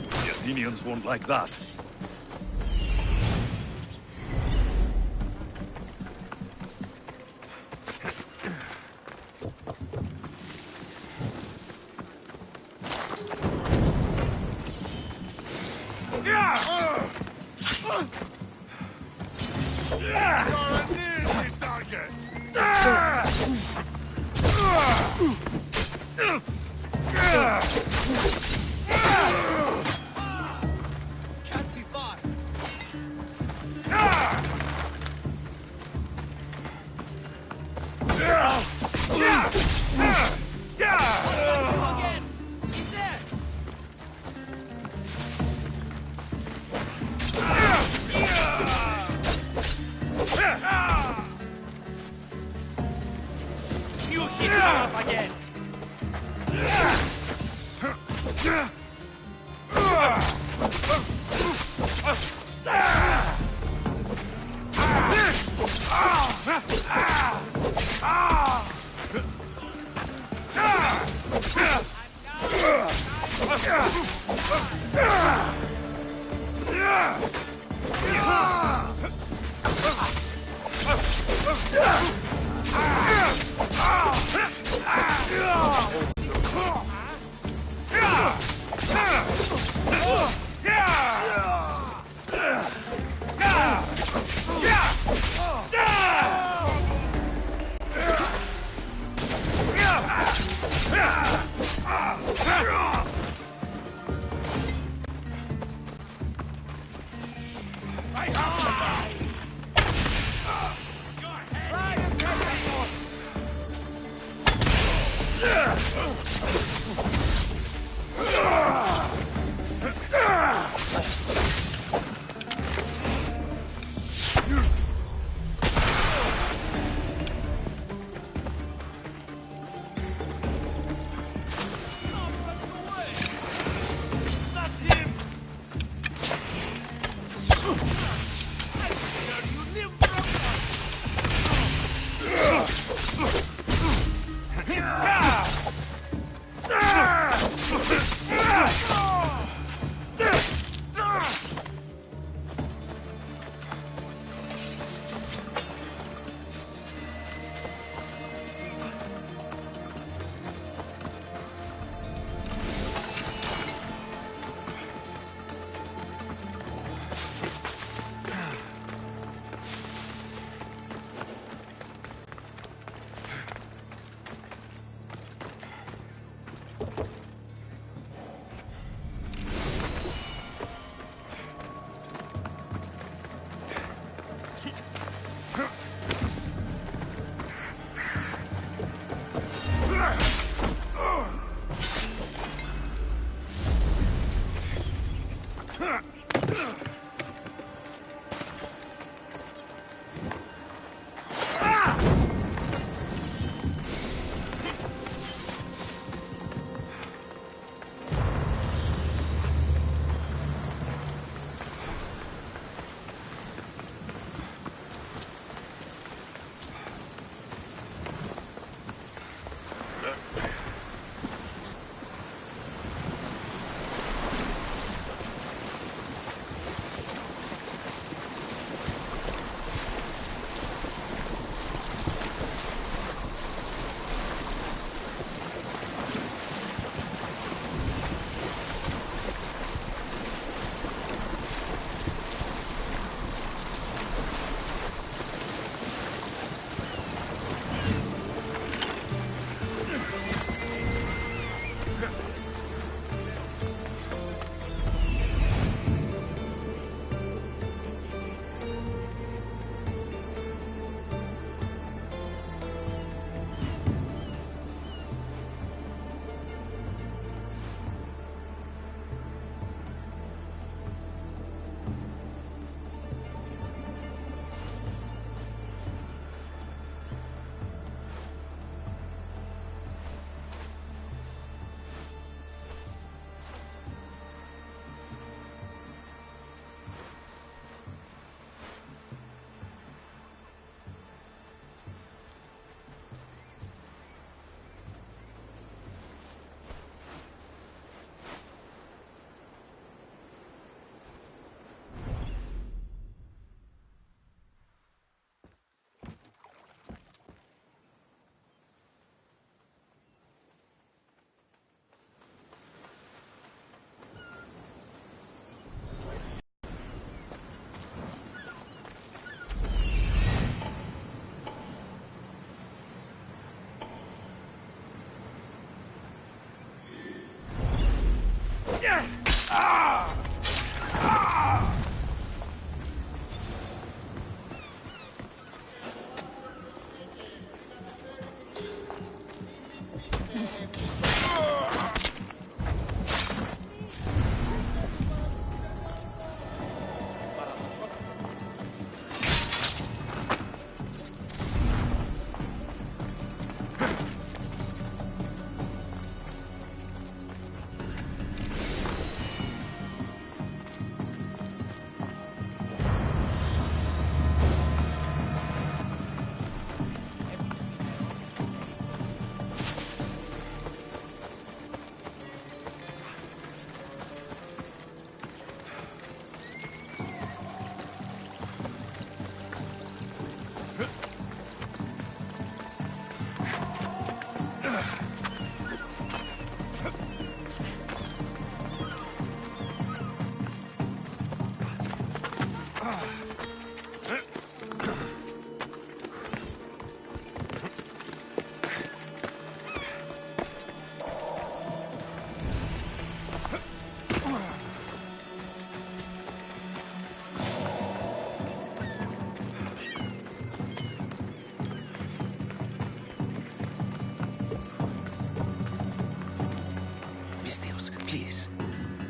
The Athenians won't like that.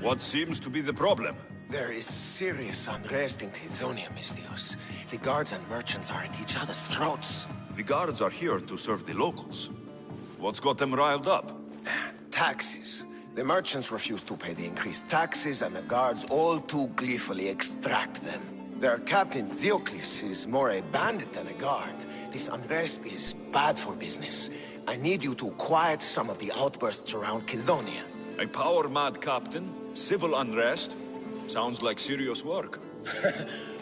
What seems to be the problem? There is serious unrest in Kithonia, Mistios. The guards and merchants are at each other's throats. The guards are here to serve the locals. What's got them riled up? Taxes. The merchants refuse to pay the increased taxes, and the guards all too gleefully extract them. Their captain, Diocles, is more a bandit than a guard. This unrest is bad for business. I need you to quiet some of the outbursts around Kithonia. A power-mad captain? Civil unrest? Sounds like serious work.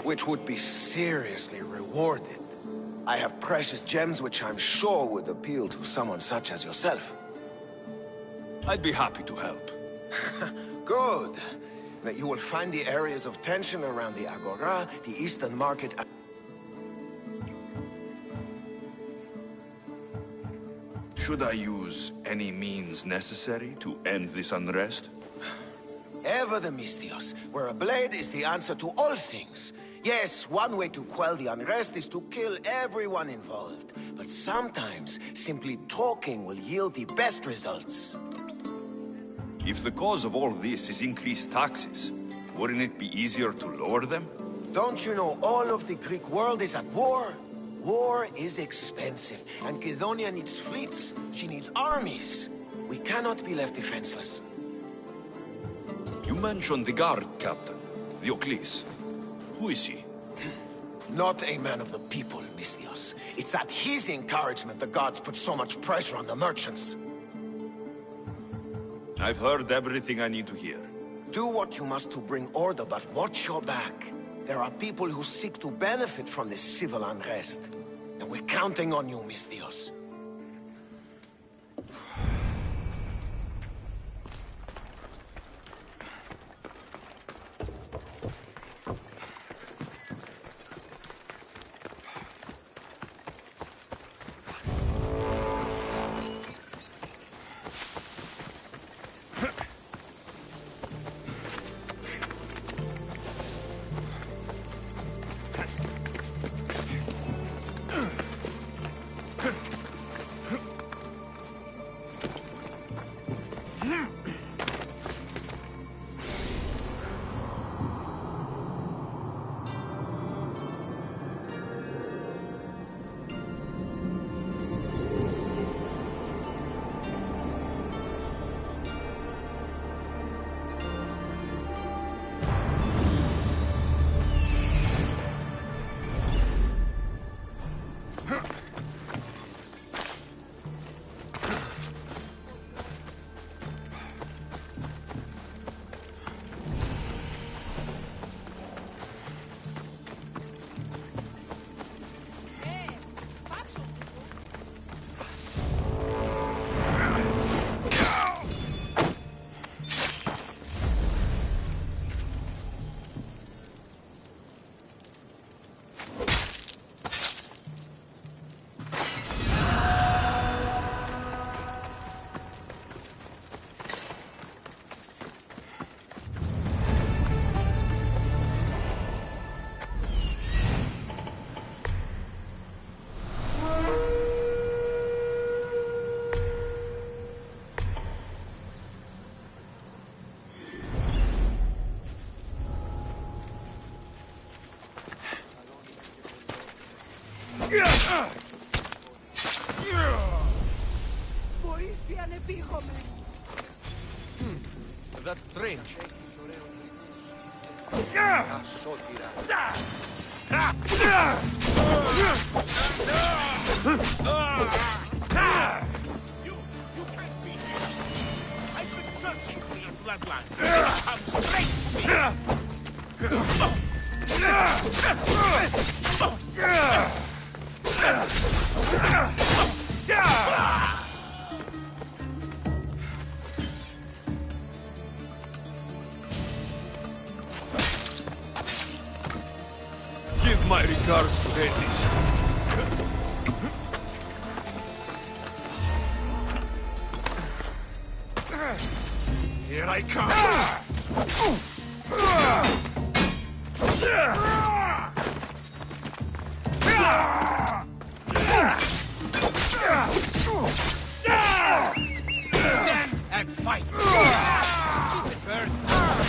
Which would be seriously rewarded. I have precious gems which I'm sure would appeal to someone such as yourself. I'd be happy to help. Good. That you will find the areas of tension around the Agora, the Eastern Market... Should I use any means necessary to end this unrest? Ever the Mistios, where a blade is the answer to all things. Yes, one way to quell the unrest is to kill everyone involved. But sometimes, simply talking will yield the best results. If the cause of all this is increased taxes, wouldn't it be easier to lower them? Don't you know all of the Greek world is at war? War is expensive, and Kithonia needs fleets. She needs armies. We cannot be left defenseless. You mentioned the guard captain, Diocles. Who is he? Not a man of the people, Mistios. It's at his encouragement the gods put so much pressure on the merchants. I've heard everything I need to hear. Do what you must to bring order, but watch your back. There are people who seek to benefit from this civil unrest. And we're counting on you, Mistios. That's strange. You can't be here. I've been searching for your bloodline. Come straight Give my regards to Hades. Here I come. Stand and fight. Stupid bird.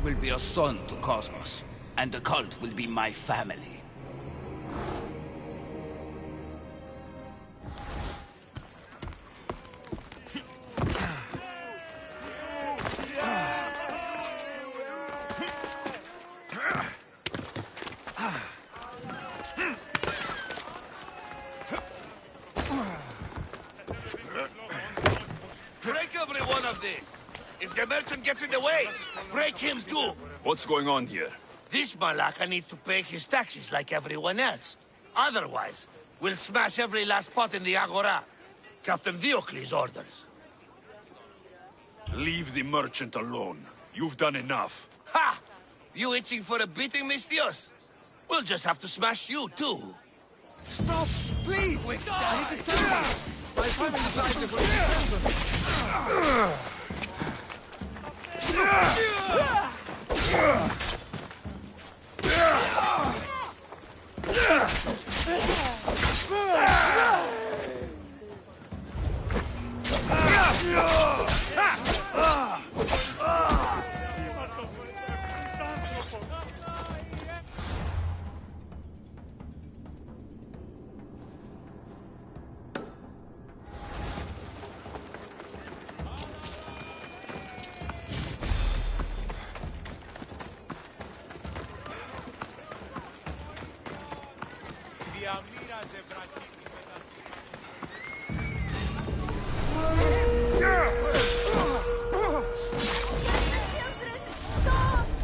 will be a son to Cosmos, and the cult will be my family. Break every one of these! If the merchant gets in the way, break him too! What's going on here? This Malaka needs to pay his taxes like everyone else. Otherwise, we'll smash every last pot in the Agora. Captain Diocles' orders. Leave the merchant alone. You've done enough. Ha! You itching for a beating, Mistios? We'll just have to smash you, too. Stop! Please! Wait, I need to save me! My family died before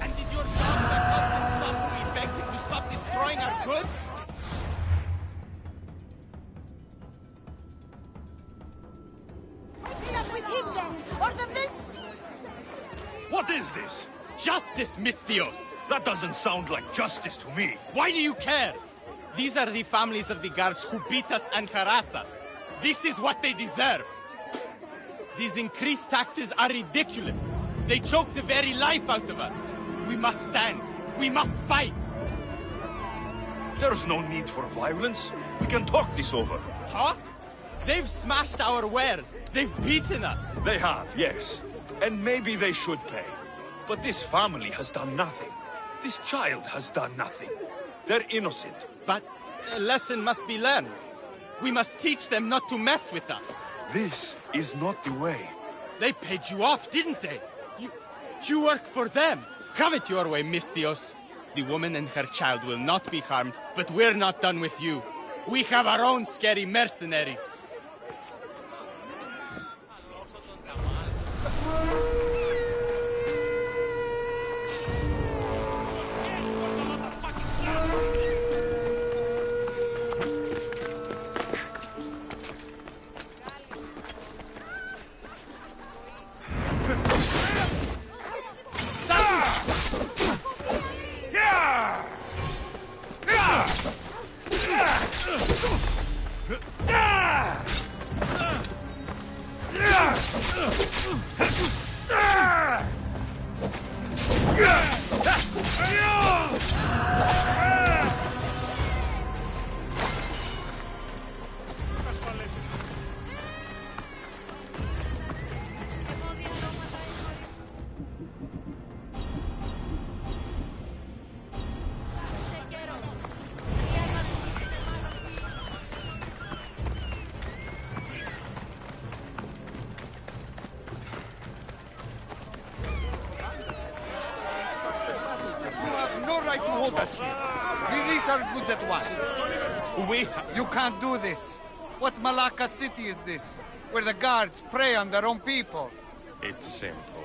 And did your doctor husband stop when we begged him to stop destroying our goods? What is this? Justice, Mistios! That doesn't sound like justice to me. Why do you care? These are the families of the guards who beat us and harass us. This is what they deserve. These increased taxes are ridiculous. They choke the very life out of us. We must stand. We must fight. There's no need for violence. We can talk this over. Talk? They've smashed our wares. They've beaten us. They have, yes. And maybe they should pay. But this family has done nothing. This child has done nothing. They're innocent. But a lesson must be learned. We must teach them not to mess with us. This is not the way. They paid you off, didn't they? You work for them. Have it your way, Mistios. The woman and her child will not be harmed, but we're not done with you. We have our own scary mercenaries. You can't do this. What Malacca city is this? Where the guards prey on their own people? It's simple.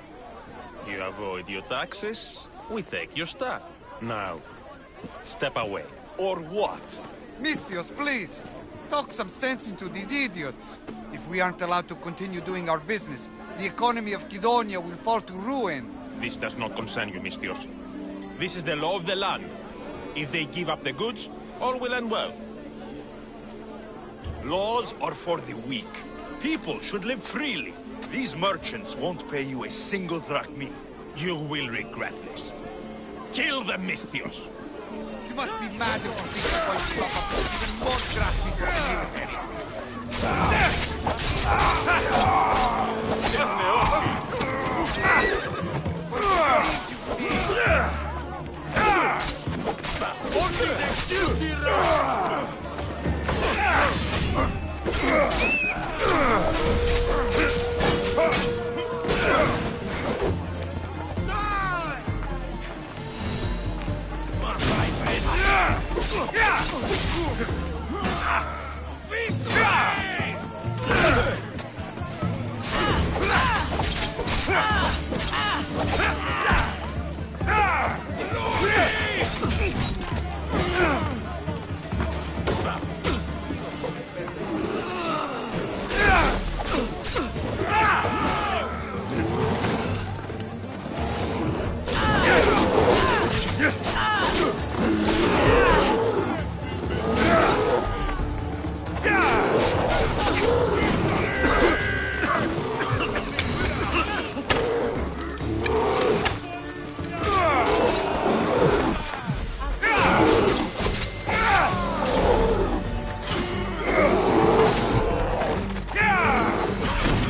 You avoid your taxes, we take your stuff. Now, step away. Or what? Mistios, please. Talk some sense into these idiots. If we aren't allowed to continue doing our business, the economy of Kidonia will fall to ruin. This does not concern you, Mistios. This is the law of the land. If they give up the goods, all will end well. Laws are for the weak. People should live freely. These merchants won't pay you a single drachmi. You will regret this. Kill them, Mistios! You must be mad if you think you're going to lock up even more drachmi for the military.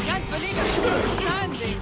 Can't believe you're still standing.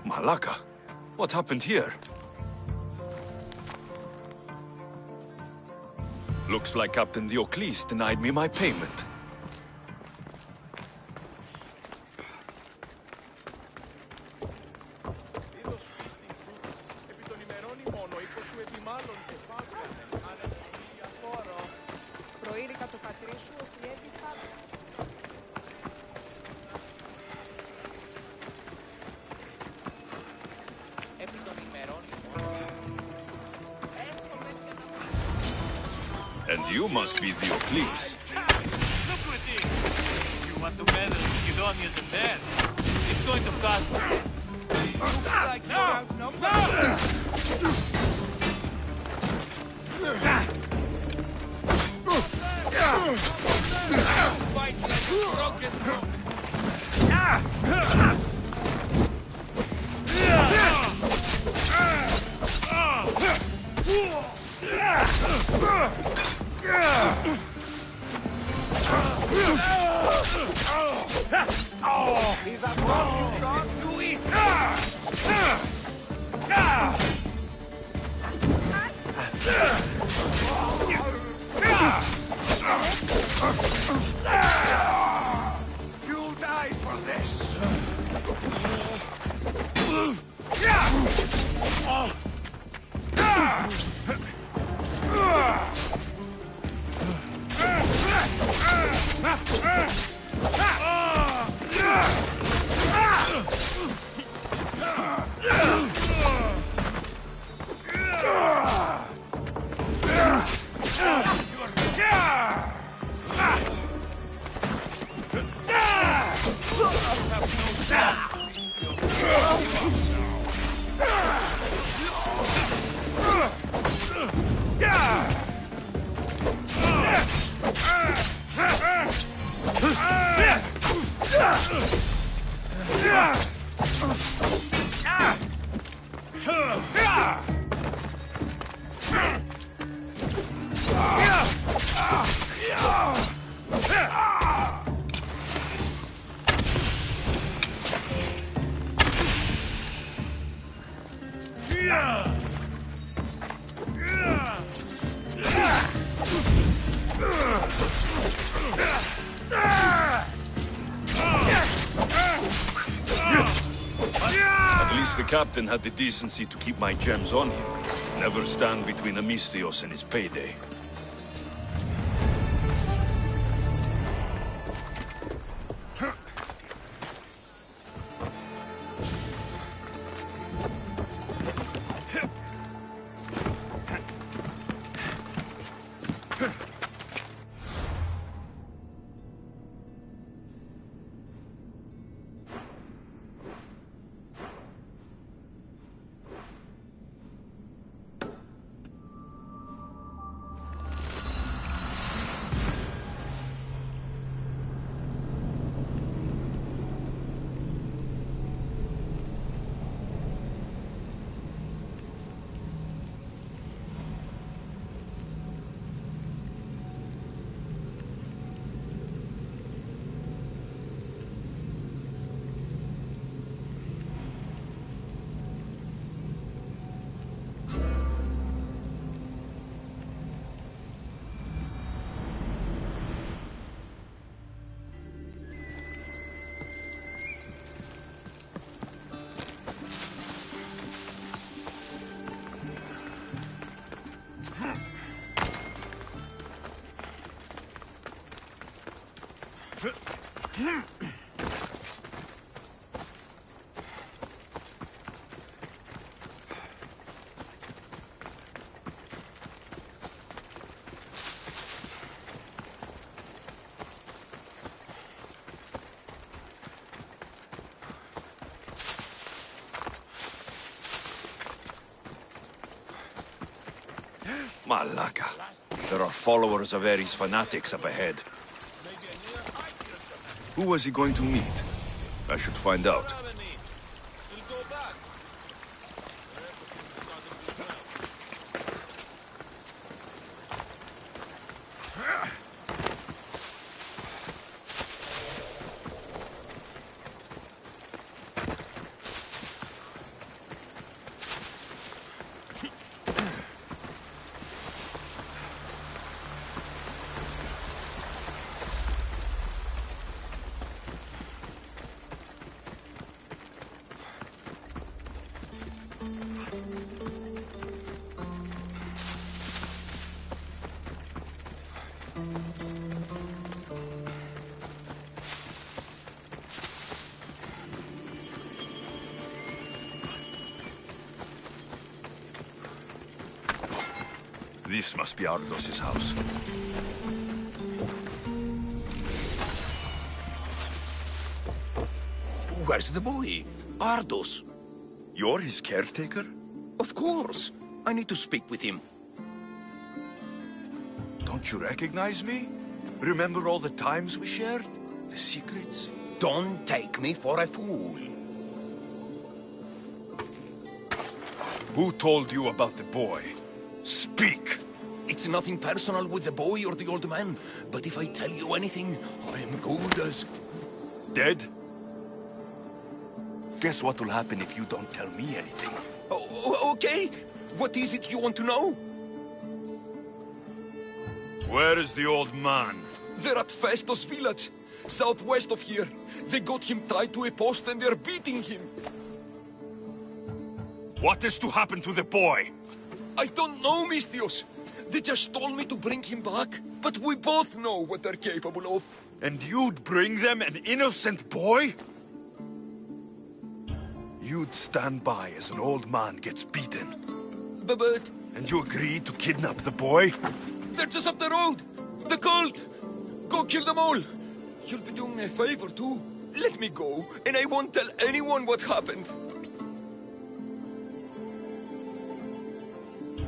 Malaka, what happened here? Looks like Captain Diocles denied me my payment. And you must be Diocles. Look with it! You want to meddle with Guidonia's affairs? It's going to cost you. Is that what you got to eat? At least the captain had the decency to keep my gems on him. Never stand between Amistios and his payday. Malaka. There are followers of Ares fanatics up ahead. Who was he going to meet? I should find out. This must be Ardos's house. Where's the boy? Ardos. You're his caretaker? Of course. I need to speak with him. Don't you recognize me? Remember all the times we shared? The secrets? Don't take me for a fool. Who told you about the boy? Speak! It's nothing personal with the boy or the old man, but if I tell you anything, I am good as... Dead? Guess what will happen if you don't tell me anything? Okay. What is it you want to know? Where is the old man? They're at Festos village, southwest of here. They got him tied to a post and they're beating him. What is to happen to the boy? I don't know, Mistios. They just told me to bring him back. But we both know what they're capable of. And you'd bring them an innocent boy? You'd stand by as an old man gets beaten. But... And you agreed to kidnap the boy? They're just up the road! The cult! Go kill them all! You'll be doing me a favor, too. Let me go, and I won't tell anyone what happened.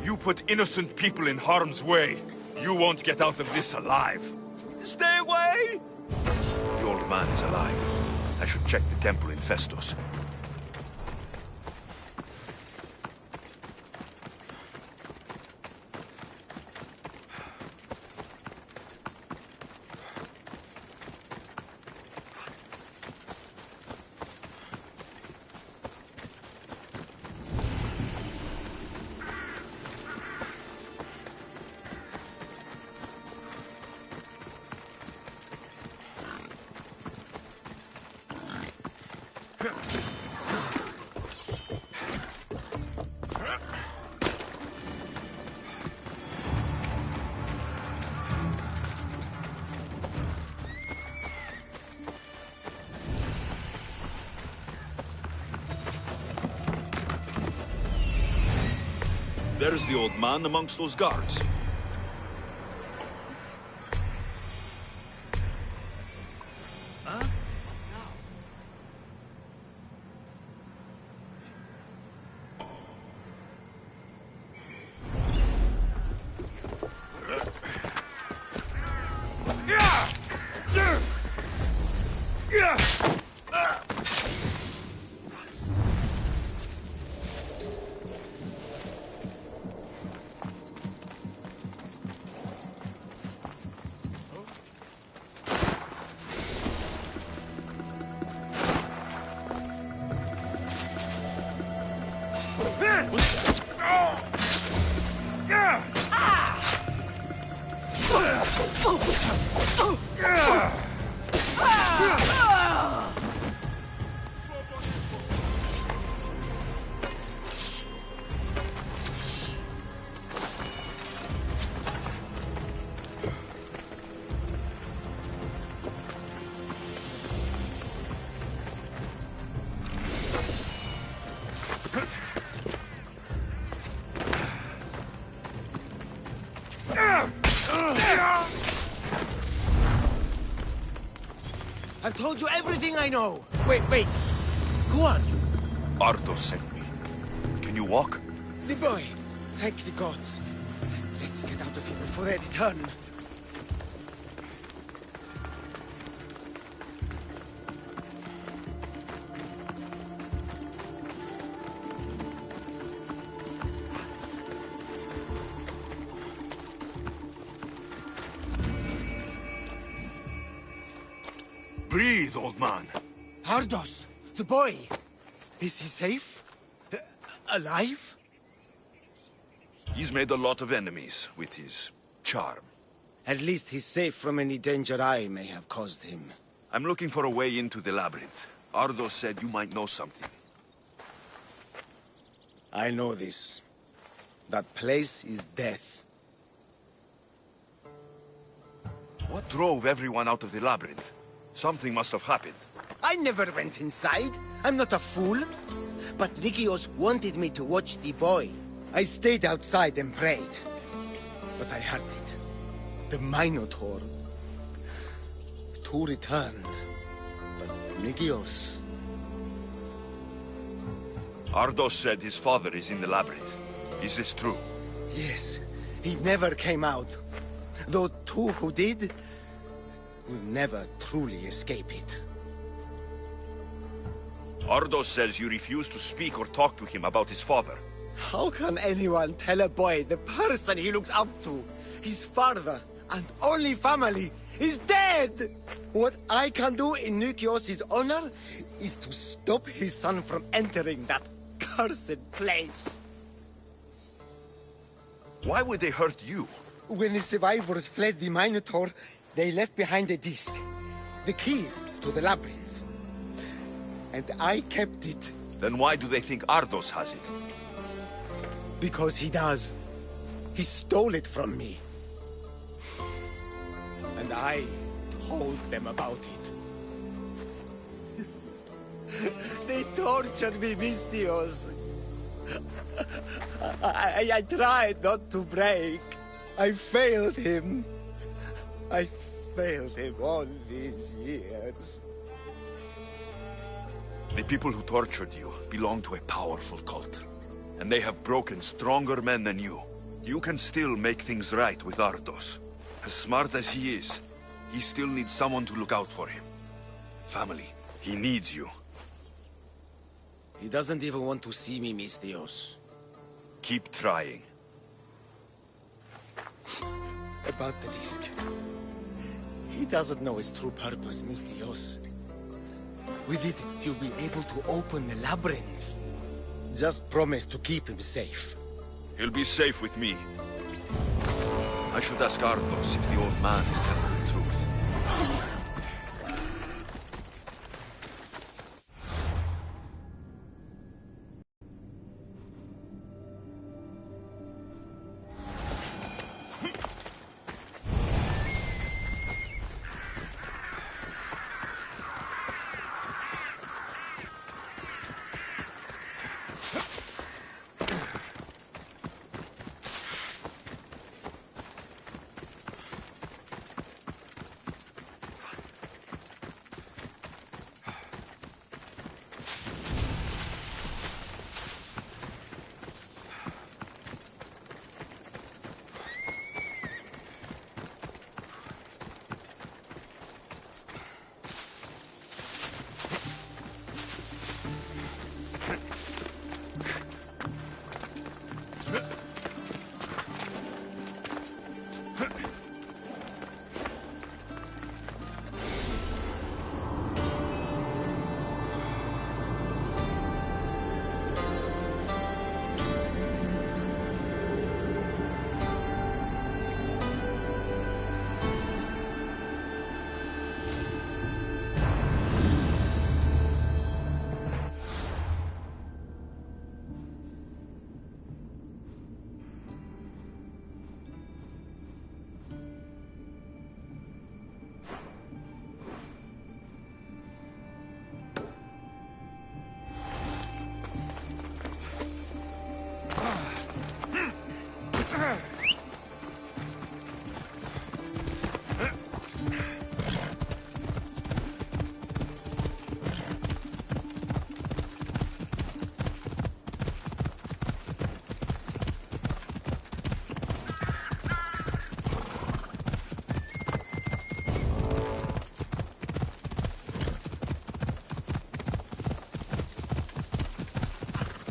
You put innocent people in harm's way. You won't get out of this alive. Stay away! The old man is alive. I should check the temple in Festus. There's the old man amongst those guards. I've told you everything I know. Wait. Who are you? Arthur sent me. Can you walk? The boy. Thank the gods. Let's get out of here before they return. Breathe, old man. Ardos, the boy. Is he safe? Alive? He's made a lot of enemies with his charm. At least he's safe from any danger I may have caused him. I'm looking for a way into the labyrinth. Ardos said you might know something. I know this. That place is death. What drove everyone out of the labyrinth? Something must have happened. I never went inside. I'm not a fool. But Nikios wanted me to watch the boy. I stayed outside and prayed. But I heard it. The Minotaur. Two returned. But Nikios... Ardos said his father is in the labyrinth. Is this true? Yes. He never came out. Though two who did... will never truly escape it. Ardos says you refuse to speak or talk to him about his father. How can anyone tell a boy the person he looks up to, his father and only family, is dead? What I can do in Nikios' honor is to stop his son from entering that cursed place. Why would they hurt you? When the survivors fled the Minotaur, they left behind a disc, the key to the labyrinth. And I kept it. Then why do they think Ardos has it? Because he does. He stole it from me. and I told them about it. They tortured me, Mistios. I tried not to break. I failed him. I failed him all these years. The people who tortured you belong to a powerful cult. And they have broken stronger men than you. You can still make things right with Ardos. As smart as he is, he still needs someone to look out for him. Family, he needs you. He doesn't even want to see me, Mistios. Keep trying. About the disc. He doesn't know its true purpose, Mistios. With it, he'll be able to open the labyrinth. Just promise to keep him safe. He'll be safe with me. I should ask Ardos if the old man is telling the truth.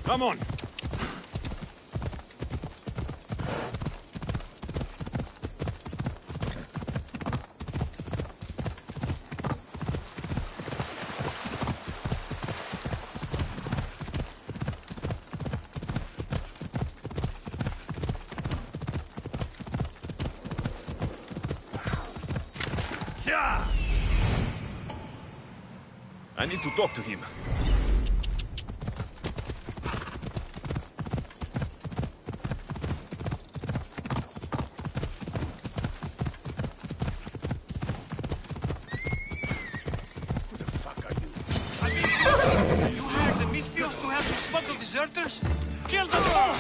Come on. I need to talk to him. Deserters? Kill them all!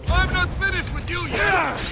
I'm not finished with you yet!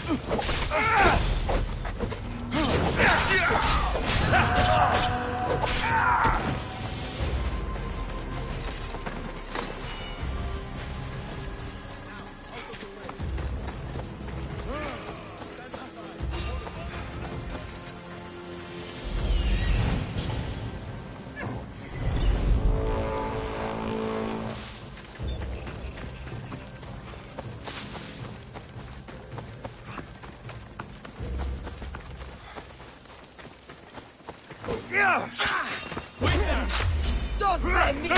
Don't blame me!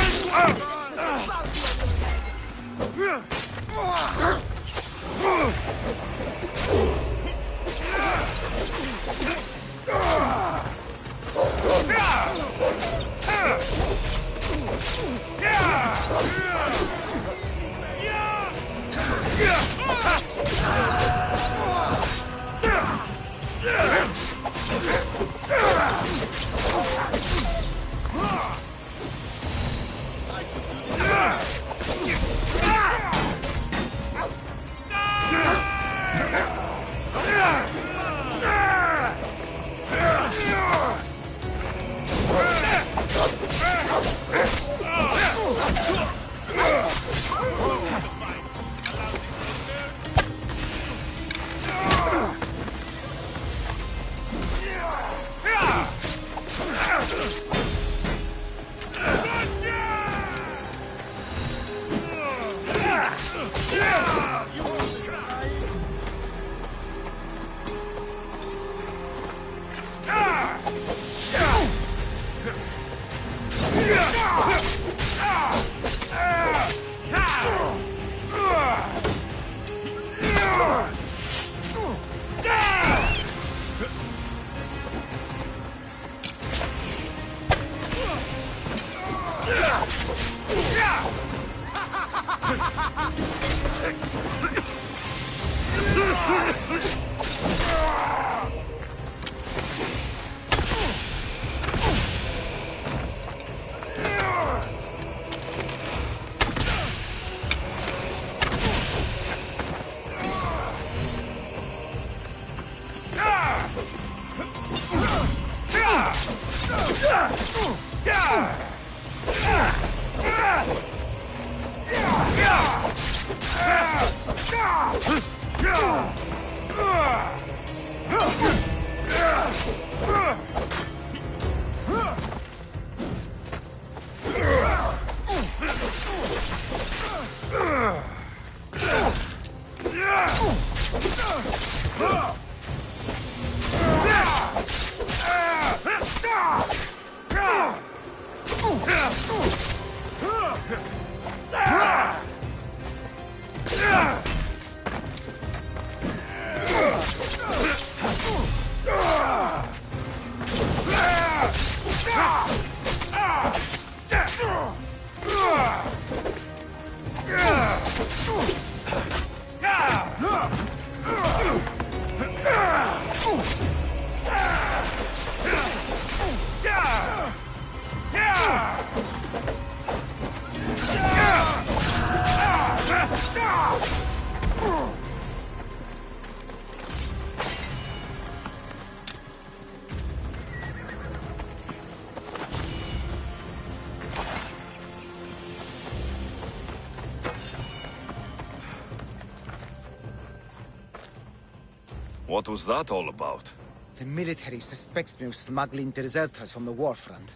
What was that all about? The military suspects me of smuggling deserters from the war front.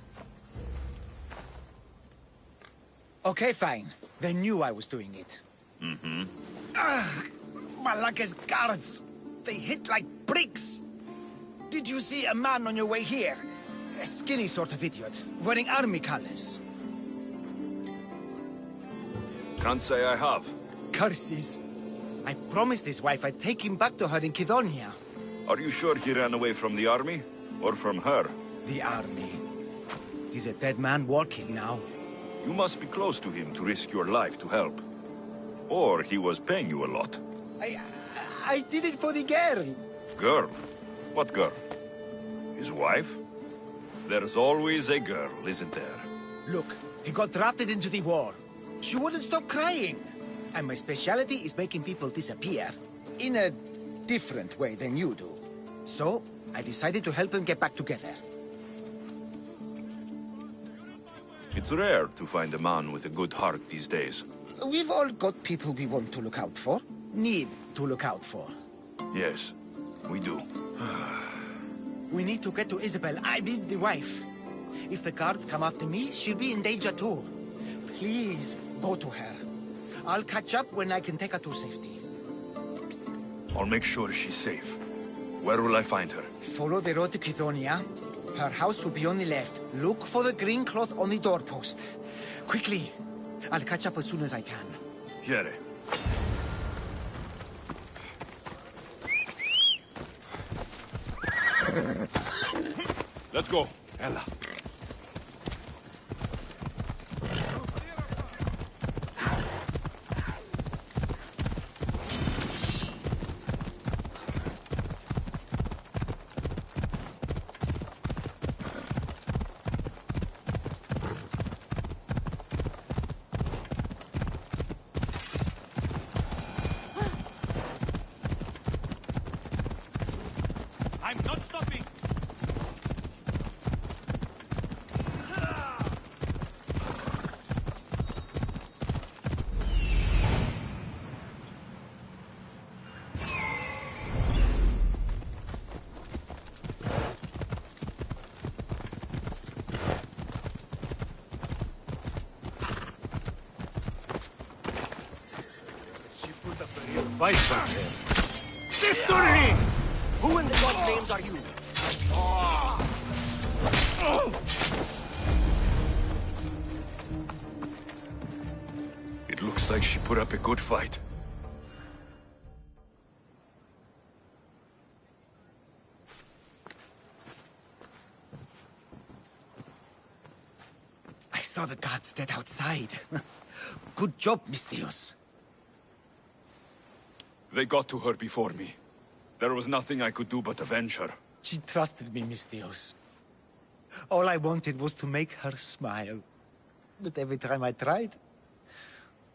Okay, fine. They knew I was doing it. Mm-hmm. Malaka's guards! They hit like bricks! Did you see a man on your way here? A skinny sort of idiot, wearing army colors. Can't say I have. Curses. I promised his wife I'd take him back to her in Kidonia. Are you sure he ran away from the army? Or from her? The army. He's a dead man walking now. You must be close to him to risk your life to help. Or he was paying you a lot. I did it for the girl. Girl? What girl? His wife? There's always a girl, isn't there? Look, he got drafted into the war. She wouldn't stop crying. And my specialty is making people disappear. In a different way than you do. So, I decided to help them get back together. It's rare to find a man with a good heart these days. We've all got people we want to look out for. Need to look out for. Yes, we do. We need to get to Isabel. I mean the wife. If the guards come after me, she'll be in danger too. Please, go to her. I'll catch up when I can take her to safety. I'll make sure she's safe. Where will I find her? Follow the road to Kithonia. Her house will be on the left. Look for the green cloth on the doorpost. Quickly. I'll catch up as soon as I can. Here. Let's go. Ella. I'm not stopping! She put up a real fight back there. Victory! Who in the God's names are you? It looks like she put up a good fight. I saw the guards dead outside. Good job, Mistios. They got to her before me. There was nothing I could do but avenge her. She trusted me, Mistios. All I wanted was to make her smile. But every time I tried,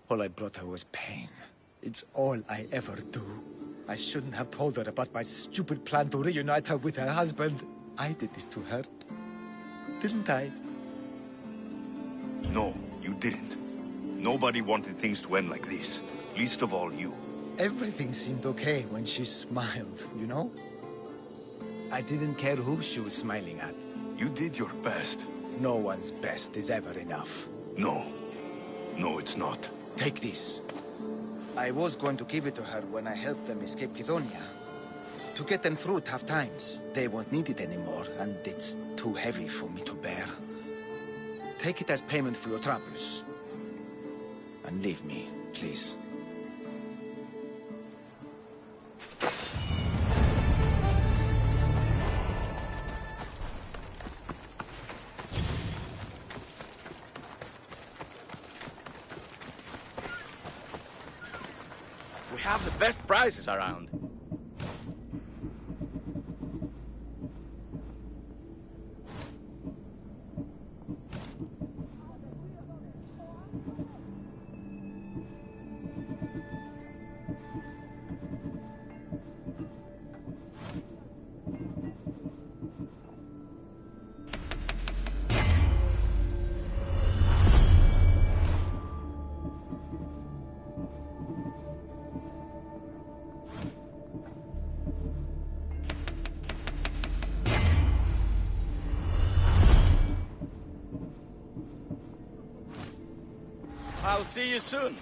all I brought her was pain. It's all I ever do. I shouldn't have told her about my stupid plan to reunite her with her husband. I did this to her. Didn't I? No, you didn't. Nobody wanted things to end like this. Least of all you. Everything seemed okay when she smiled, you know? I didn't care who she was smiling at. You did your best. No one's best is ever enough. No. No, it's not. Take this. I was going to give it to her when I helped them escape Kithonia. To get them through tough times. They won't need it anymore, and it's too heavy for me to bear. Take it as payment for your troubles. And leave me, please. We have the best prices around. I'll see you soon.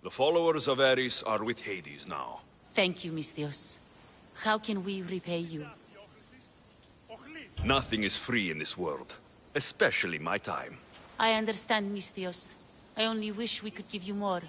The followers of Ares are with Hades now. Thank you, Misthios. How can we repay you? Nothing is free in this world, especially my time. I understand, Misthios. I only wish we could give you more.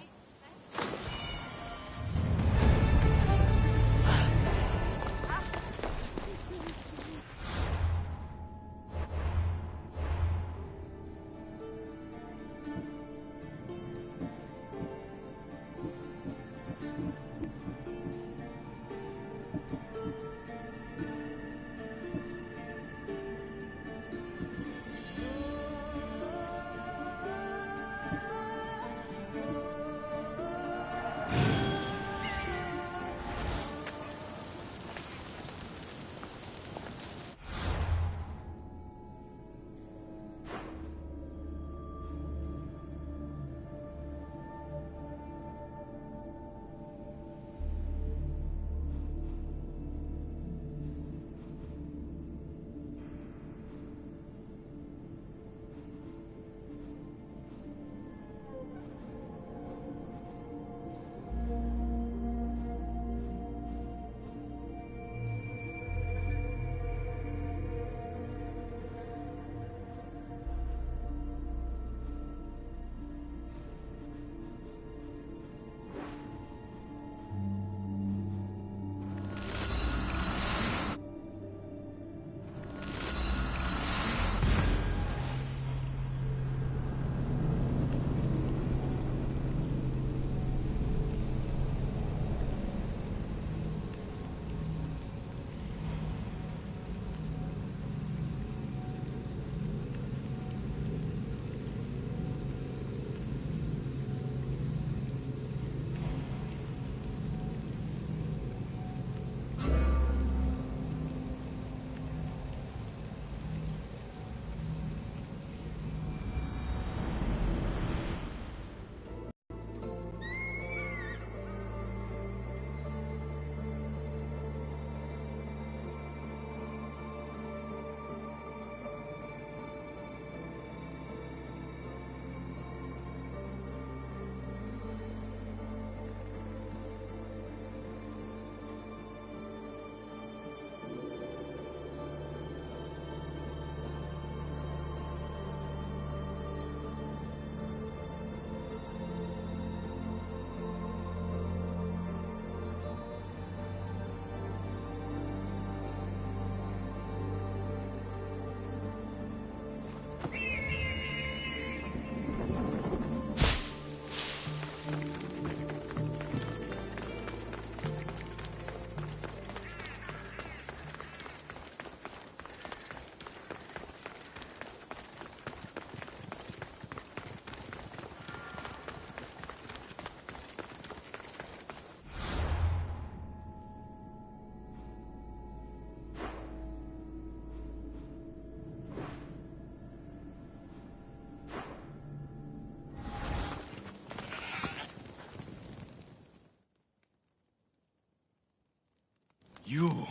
You...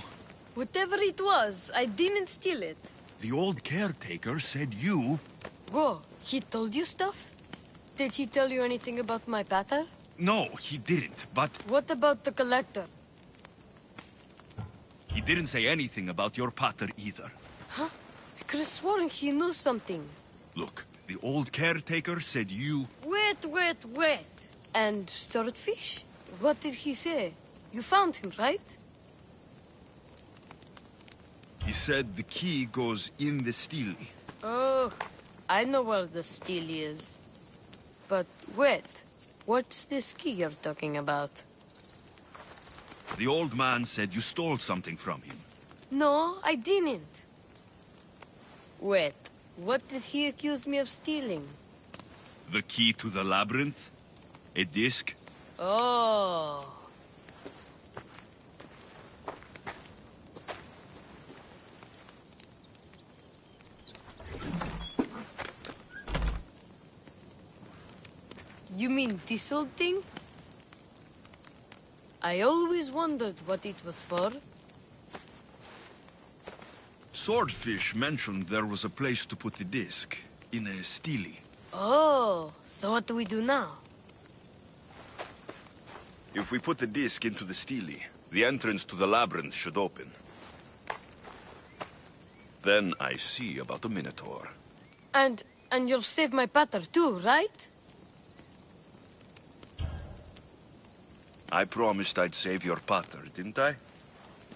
Whatever it was, I didn't steal it. The old caretaker said you... Whoa, he told you stuff? Did he tell you anything about my pater? No, he didn't, but... What about the collector? He didn't say anything about your pater either. Huh? I could have sworn he knew something. Look, the old caretaker said you... Wait. And stored fish? What did he say? You found him, right? He said the key goes in the stele. Oh, I know where the stele is. But wait, what's this key you're talking about? The old man said you stole something from him. No, I didn't. Wait, what did he accuse me of stealing? The key to the labyrinth? A disc? Oh. You mean this old thing? I always wondered what it was for. Swordfish mentioned there was a place to put the disc. In a stele. Oh, so what do we do now? If we put the disc into the stele, the entrance to the labyrinth should open. Then I see about the Minotaur. And you'll save my pater too, right? I promised I'd save your pater, didn't I?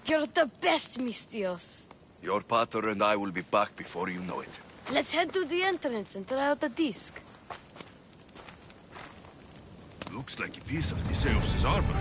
You're the best, Mistios. Your pater and I will be back before you know it. Let's head to the entrance and try out the disc. Looks like a piece of Theseus' armor.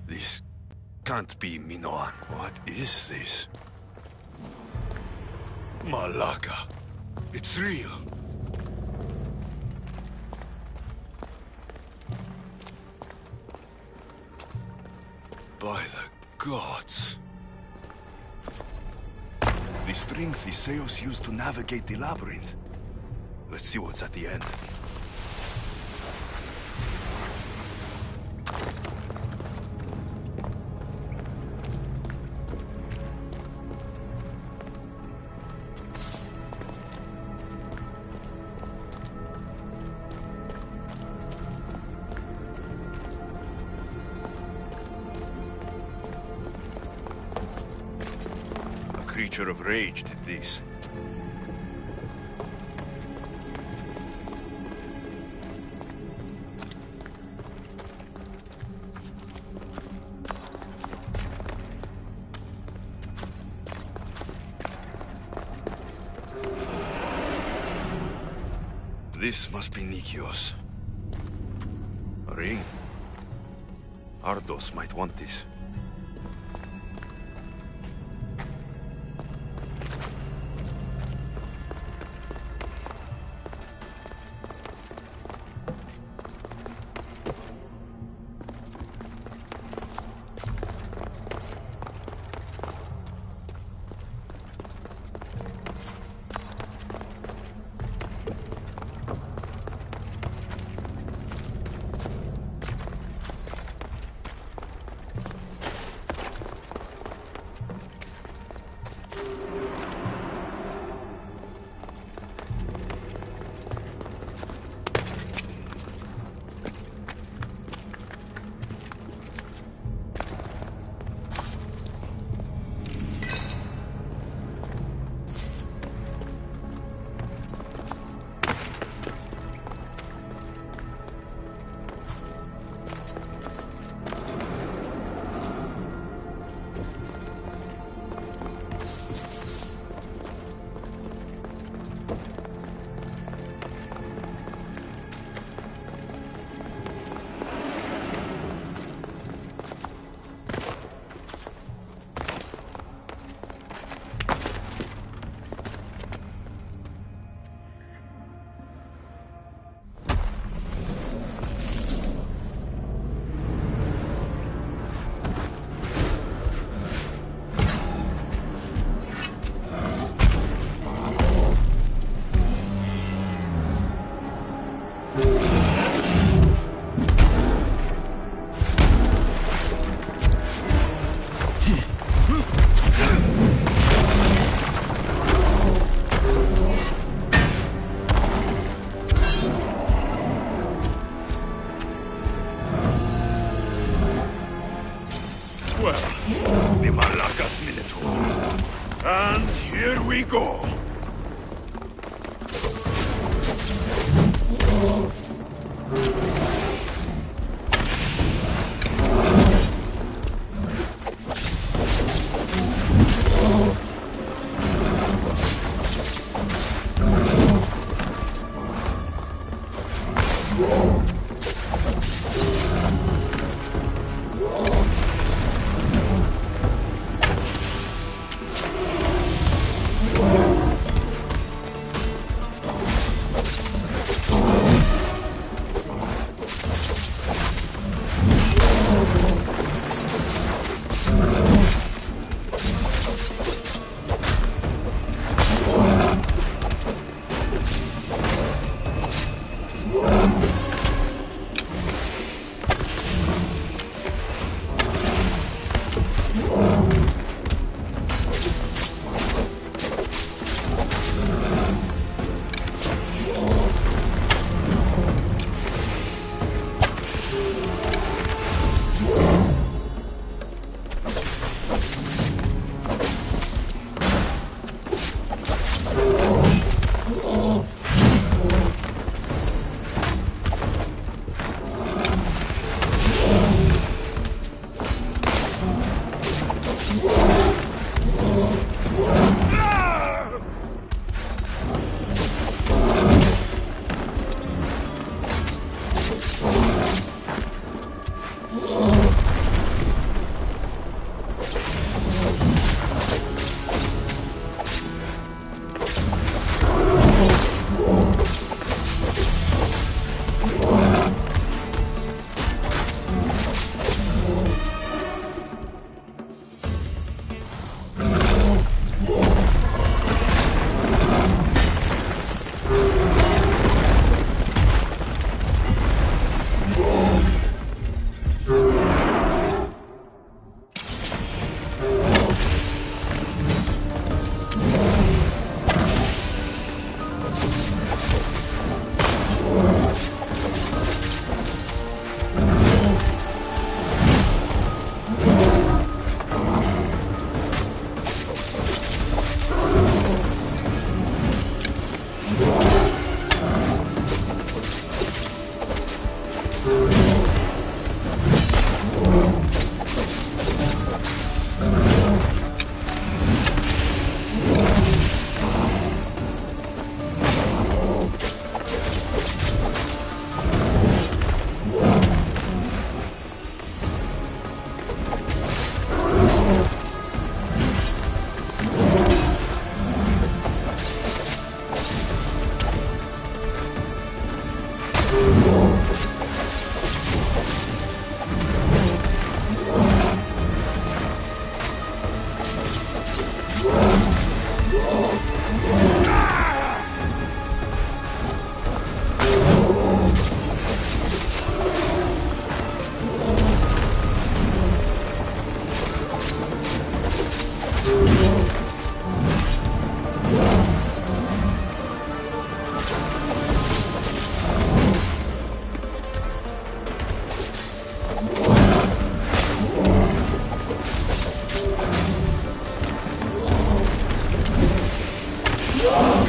This can't be Minoan. What is this? Malaka. It's real. By the gods. The strength Theseus used to navigate the labyrinth. Let's see what's at the end. Creature of rage did this. This must be Nikios. A ring. Ardos might want this. And here we go.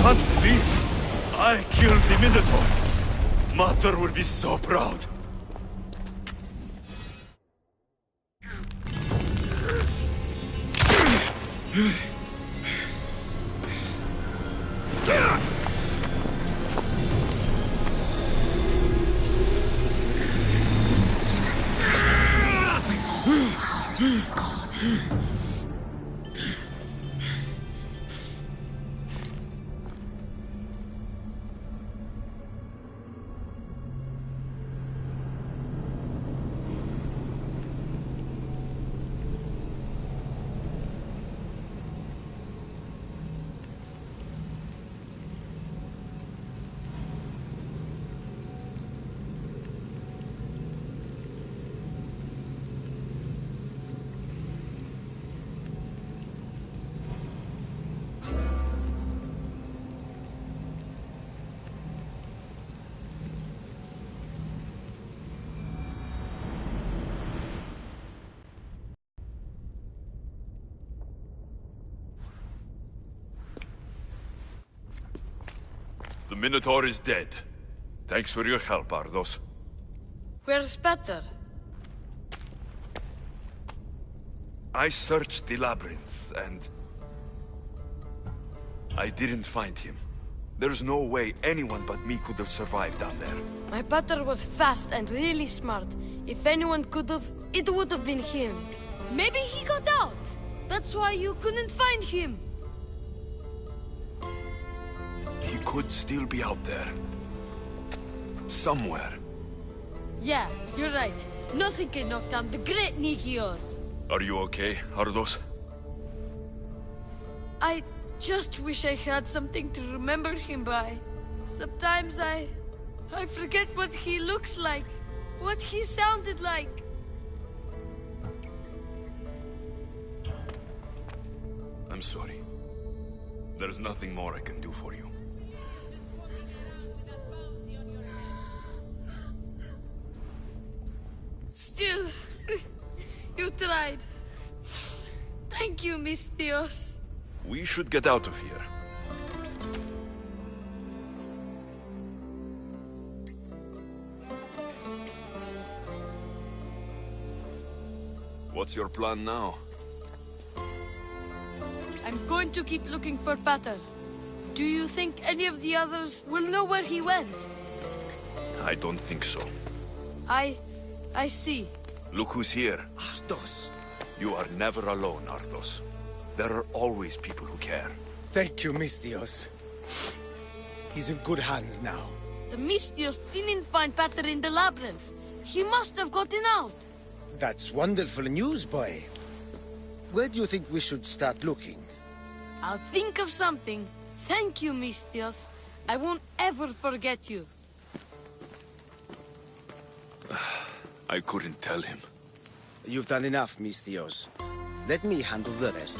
Can't believe I killed the Minotaur. Mater will be so proud. The Minotaur is dead. Thanks for your help, Ardos. Where's Peter? I searched the labyrinth, and... I didn't find him. There's no way anyone but me could have survived down there. My Peter was fast and really smart. If anyone could have, it would have been him. Maybe he got out. That's why you couldn't find him. He could still be out there. Somewhere. Yeah, you're right. Nothing can knock down the great Nikios. Are you okay, Ardos? I just wish I had something to remember him by. Sometimes I forget what he looks like, what he sounded like. I'm sorry. There's nothing more I can do for you. Still, you tried. Thank you, Misthios. We should get out of here. What's your plan now? I'm going to keep looking for Pater. Do you think any of the others will know where he went? I don't think so. I see. Look who's here. Ardos. You are never alone, Ardos. There are always people who care. Thank you, Misthios. He's in good hands now. The Misthios didn't find Pater in the labyrinth. He must have gotten out. That's wonderful news, boy. Where do you think we should start looking? I'll think of something. Thank you, Misthios. I won't ever forget you. I couldn't tell him. You've done enough, Misthios. Let me handle the rest.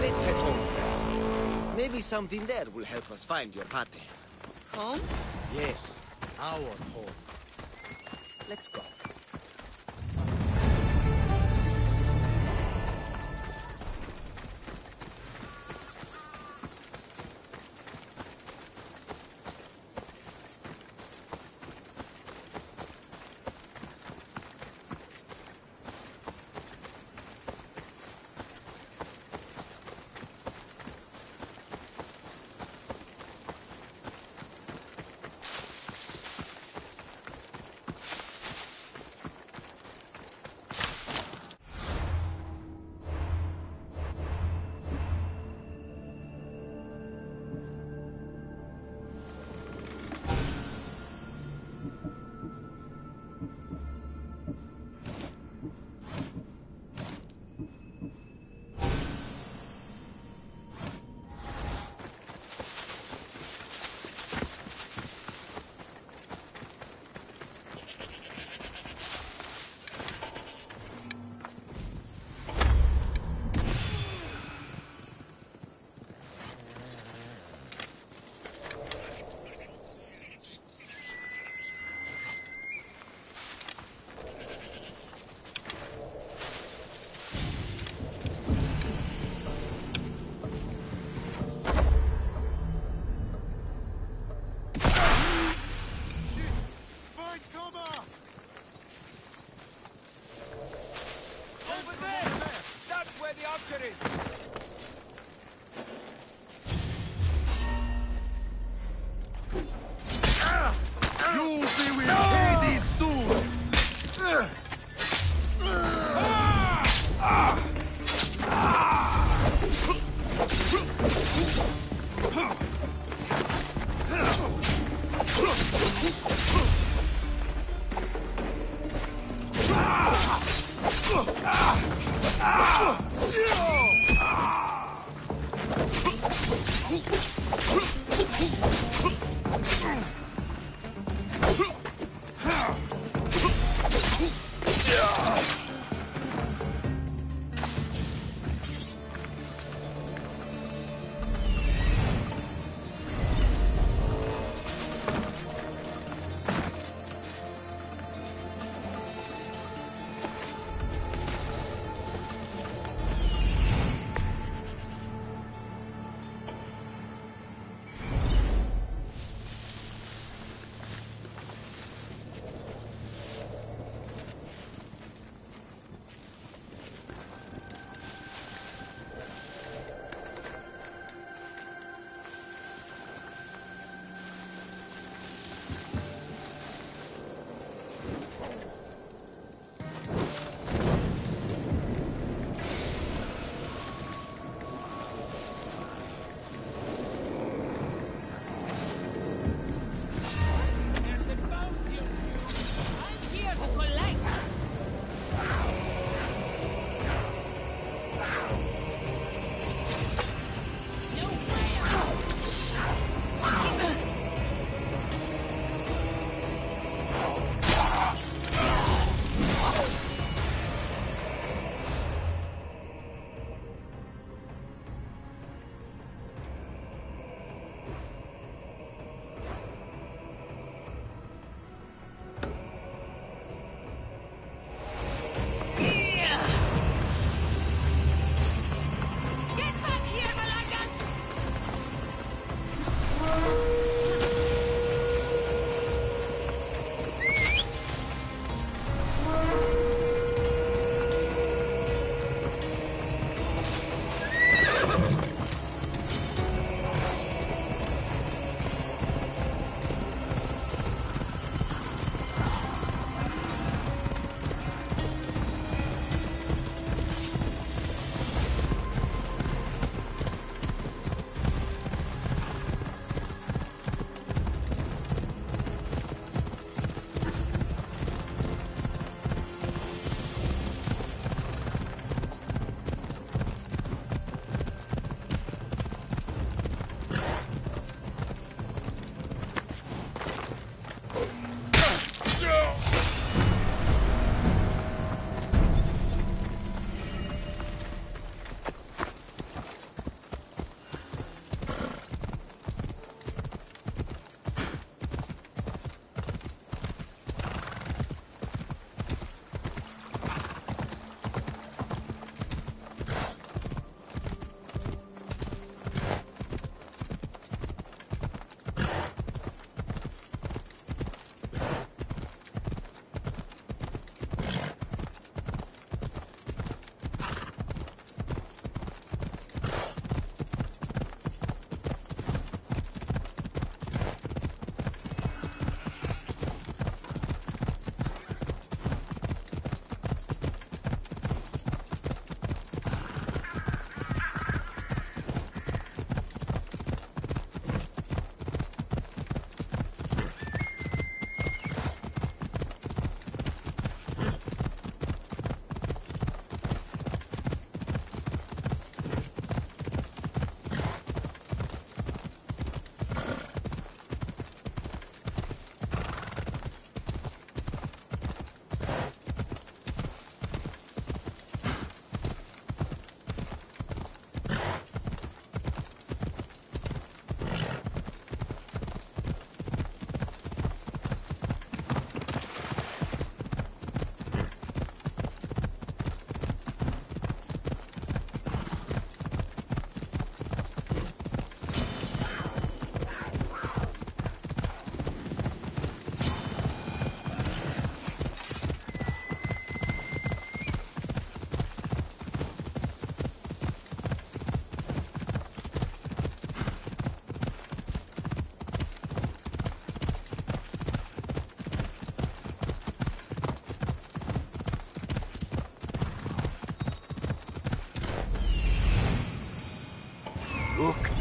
Let's head home first. Maybe something there will help us find your Pate. Home? Yes, our home. Let's go.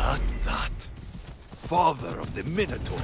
Not that. Father of the Minotaur.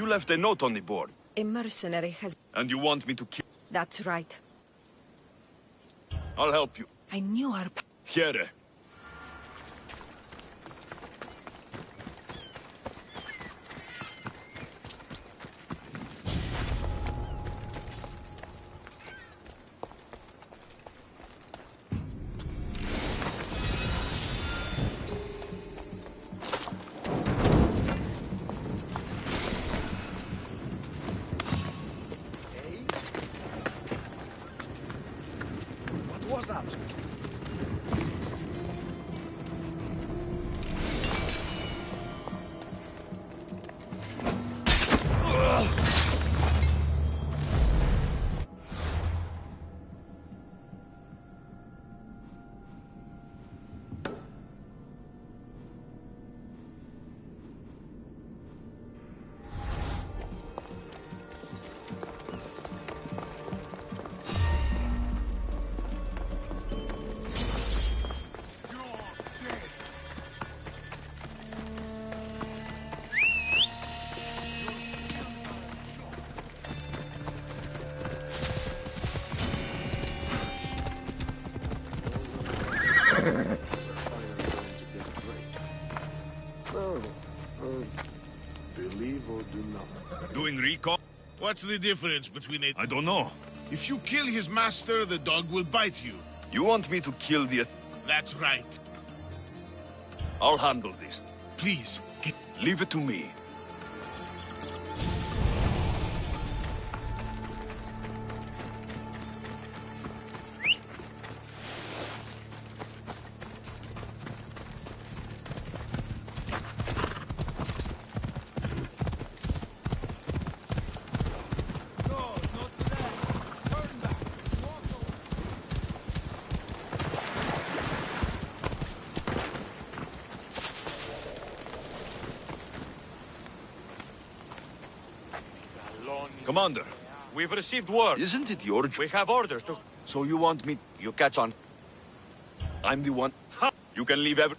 You left a note on the board. A mercenary has... And you want me to kill... That's right. I'll help you. I knew our... Here. What was that? Believe or do not. Doing recon? What's the difference between a... I don't know. If you kill his master, the dog will bite you. You want me to kill the... That's right. I'll handle this. Please, leave it to me. Commander, We've received word. Isn't it your... We have orders to... So you want me... You catch on. I'm the one... You can leave every...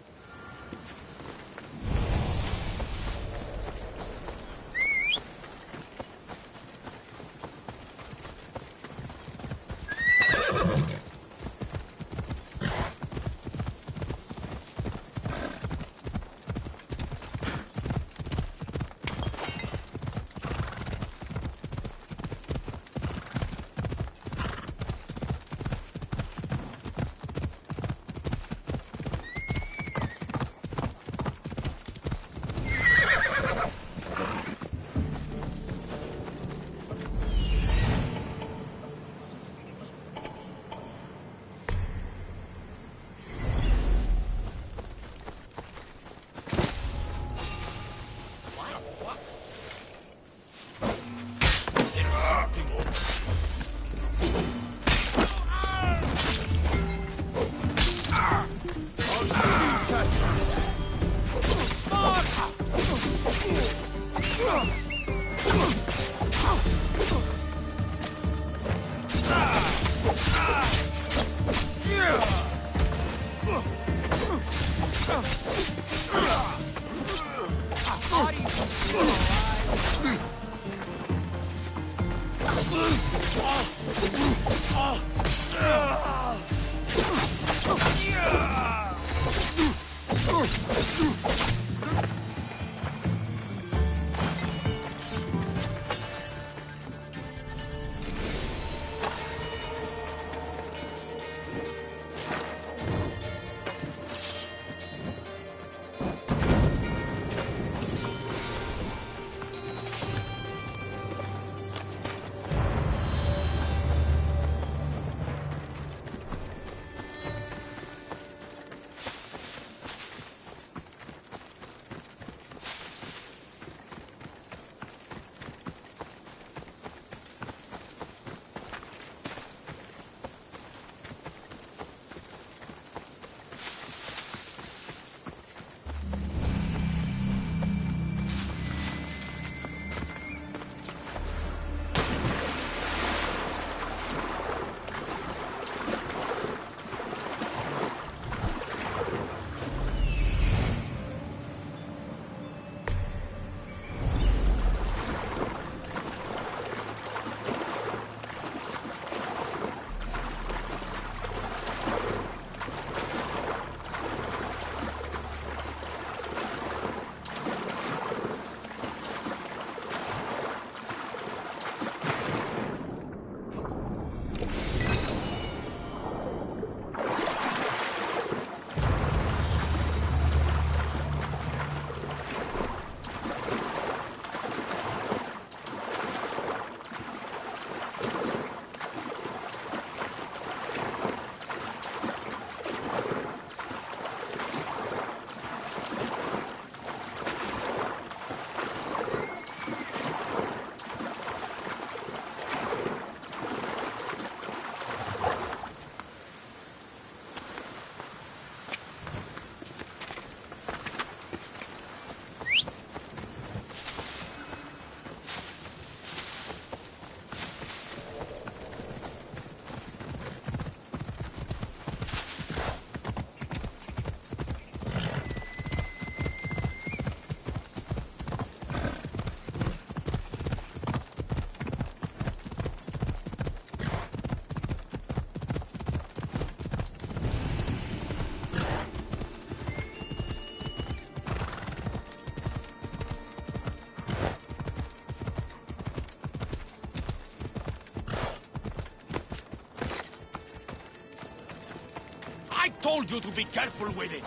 told you to be careful with it.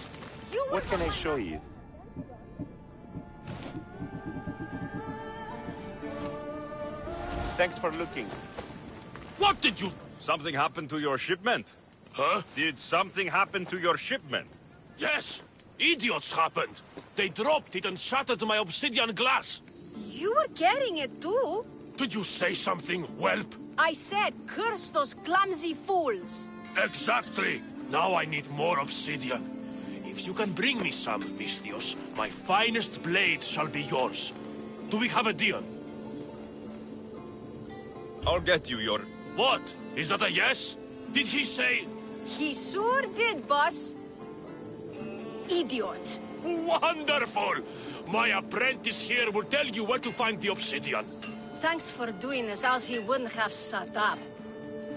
What can I show you? Thanks for looking. What did you... Something happened to your shipment? Huh? Did something happen to your shipment? Yes. Idiots happened. They dropped it and shattered my obsidian glass. You were carrying it too. Did you say something, whelp? I said, curse those clumsy fools. Exactly. Now I need more obsidian. If you can bring me some, Misthios, my finest blade shall be yours. Do we have a deal? I'll get you your... What? Is that a yes? Did he say... He sure did, boss. Idiot. Wonderful! My apprentice here will tell you where to find the obsidian. Thanks for doing this, else he wouldn't have shut up.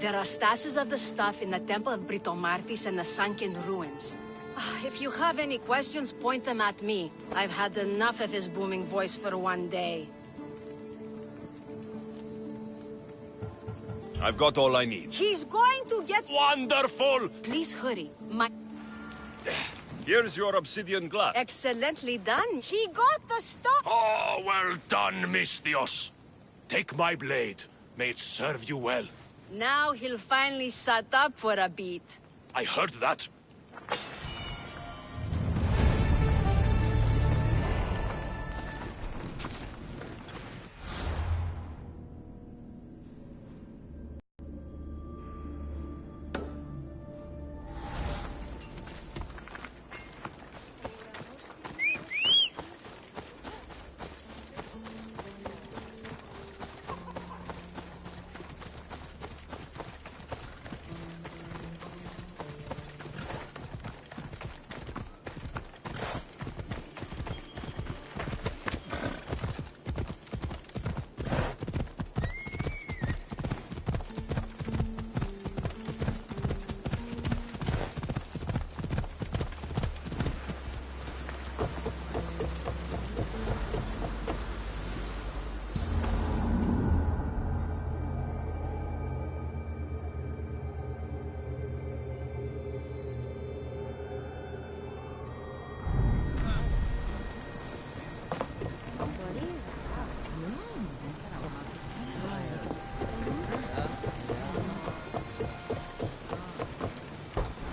There are stashes of the stuff in the Temple of Britomartis and the sunken ruins. If you have any questions, point them at me. I've had enough of his booming voice for one day. I've got all I need. He's going to get... Wonderful! Please hurry. Here's your obsidian glass. Excellently done. He got the stuff. Oh, well done, Misthios. Take my blade. May it serve you well. Now he'll finally shut up for a bit. I heard that.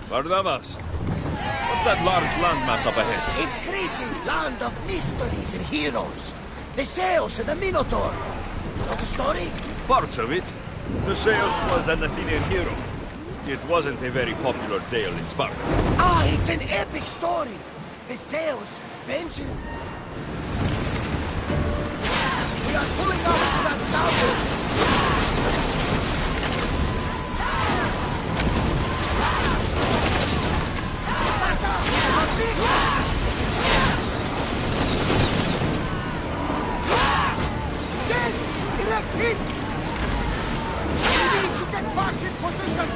Barnabas, what's that large landmass up ahead? It's Crete, land of mysteries and heroes. Theseus and the Minotaur. You know the story? Parts of it. Theseus was an Athenian hero. It wasn't a very popular tale in Sparta. Ah, it's an epic story. Theseus, vengeance. We are pulling up to that south. Yes! Direct hit! We need to get back in position!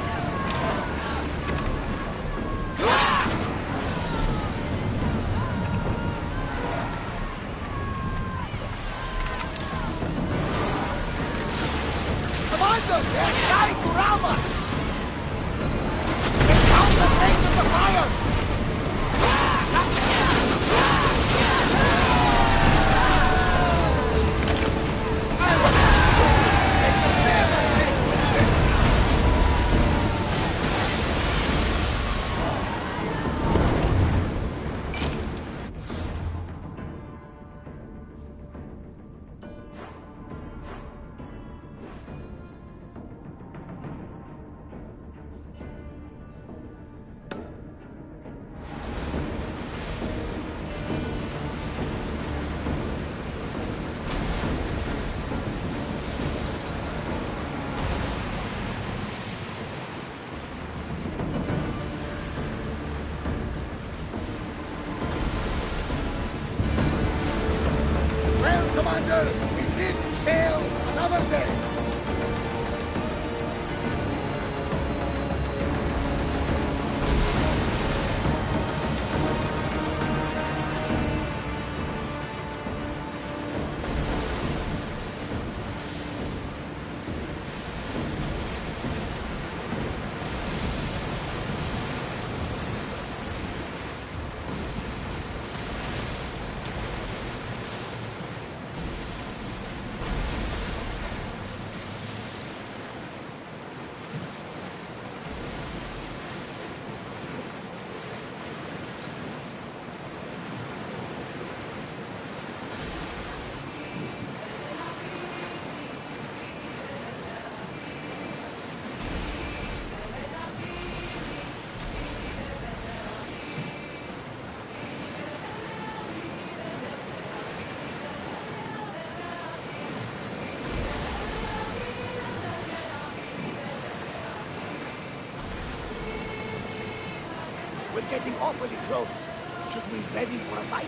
getting awfully close. Should we be ready for a fight?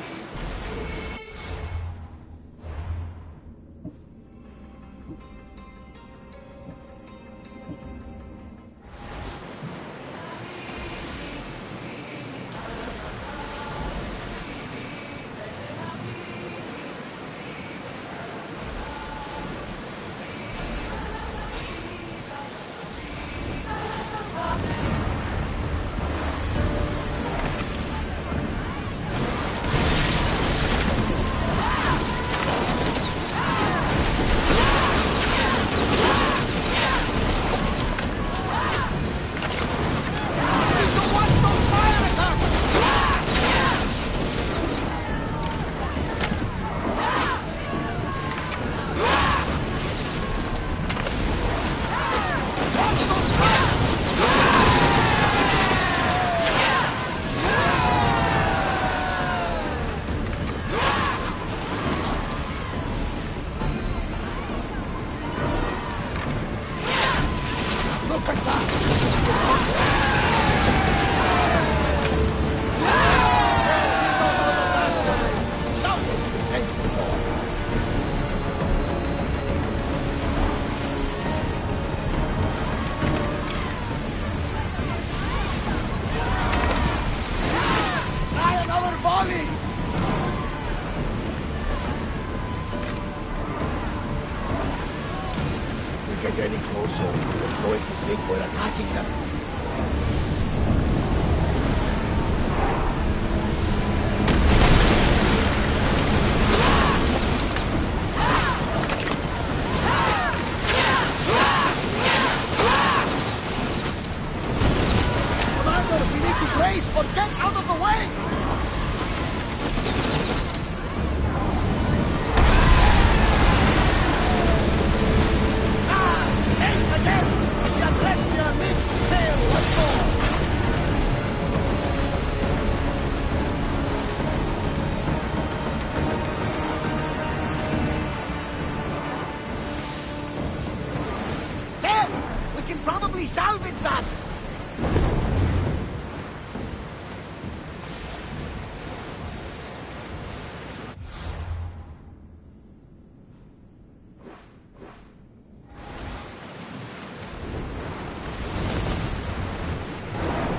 Salvage that!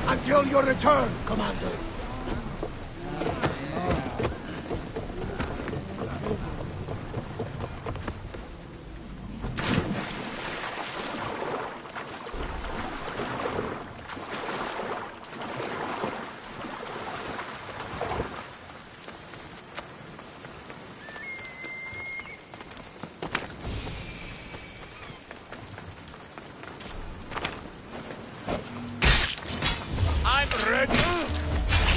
Until your return, Commander. I'm ready.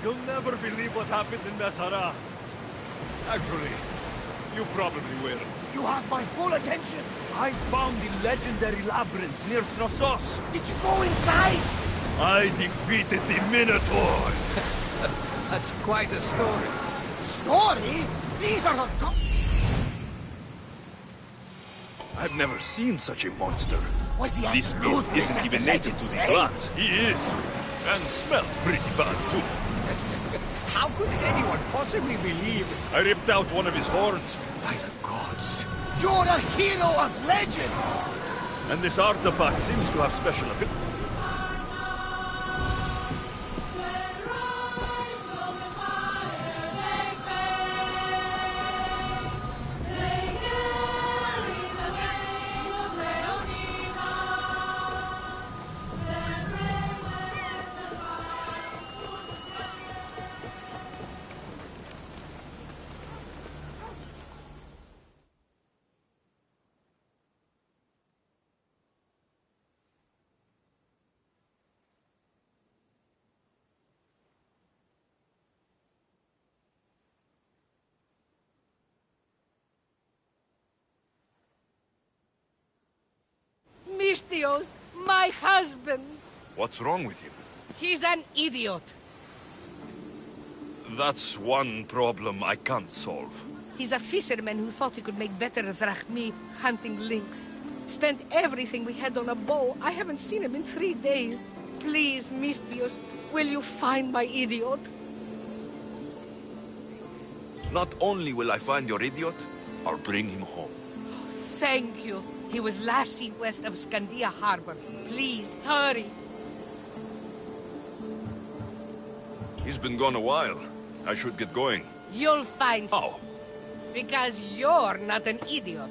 You'll never believe what happened in Messara. Actually, you probably will. You have my full attention. I found the legendary labyrinth near Trossos. Did you go inside? I defeated the Minotaur. That's quite a story. Story? These are the... I've never seen such a monster. Was he as This beast ruthless isn't as even the native to legends these say? lands. He is. And smelled pretty bad, too. How could anyone possibly believe? I ripped out one of his horns. By the gods. You're a hero of legend! And this artifact seems to have special ability. Misthios, my husband. What's wrong with him? He's an idiot. That's one problem I can't solve. He's a fisherman who thought he could make better drachmi hunting lynx. Spent everything we had on a bow. I haven't seen him in 3 days. Please, Misthios, will you find my idiot? Not only will I find your idiot, I'll bring him home. Thank you. He was last seen west of Scandia Harbor. Please, hurry. He's been gone a while. I should get going. You'll find him. How? Because you're not an idiot.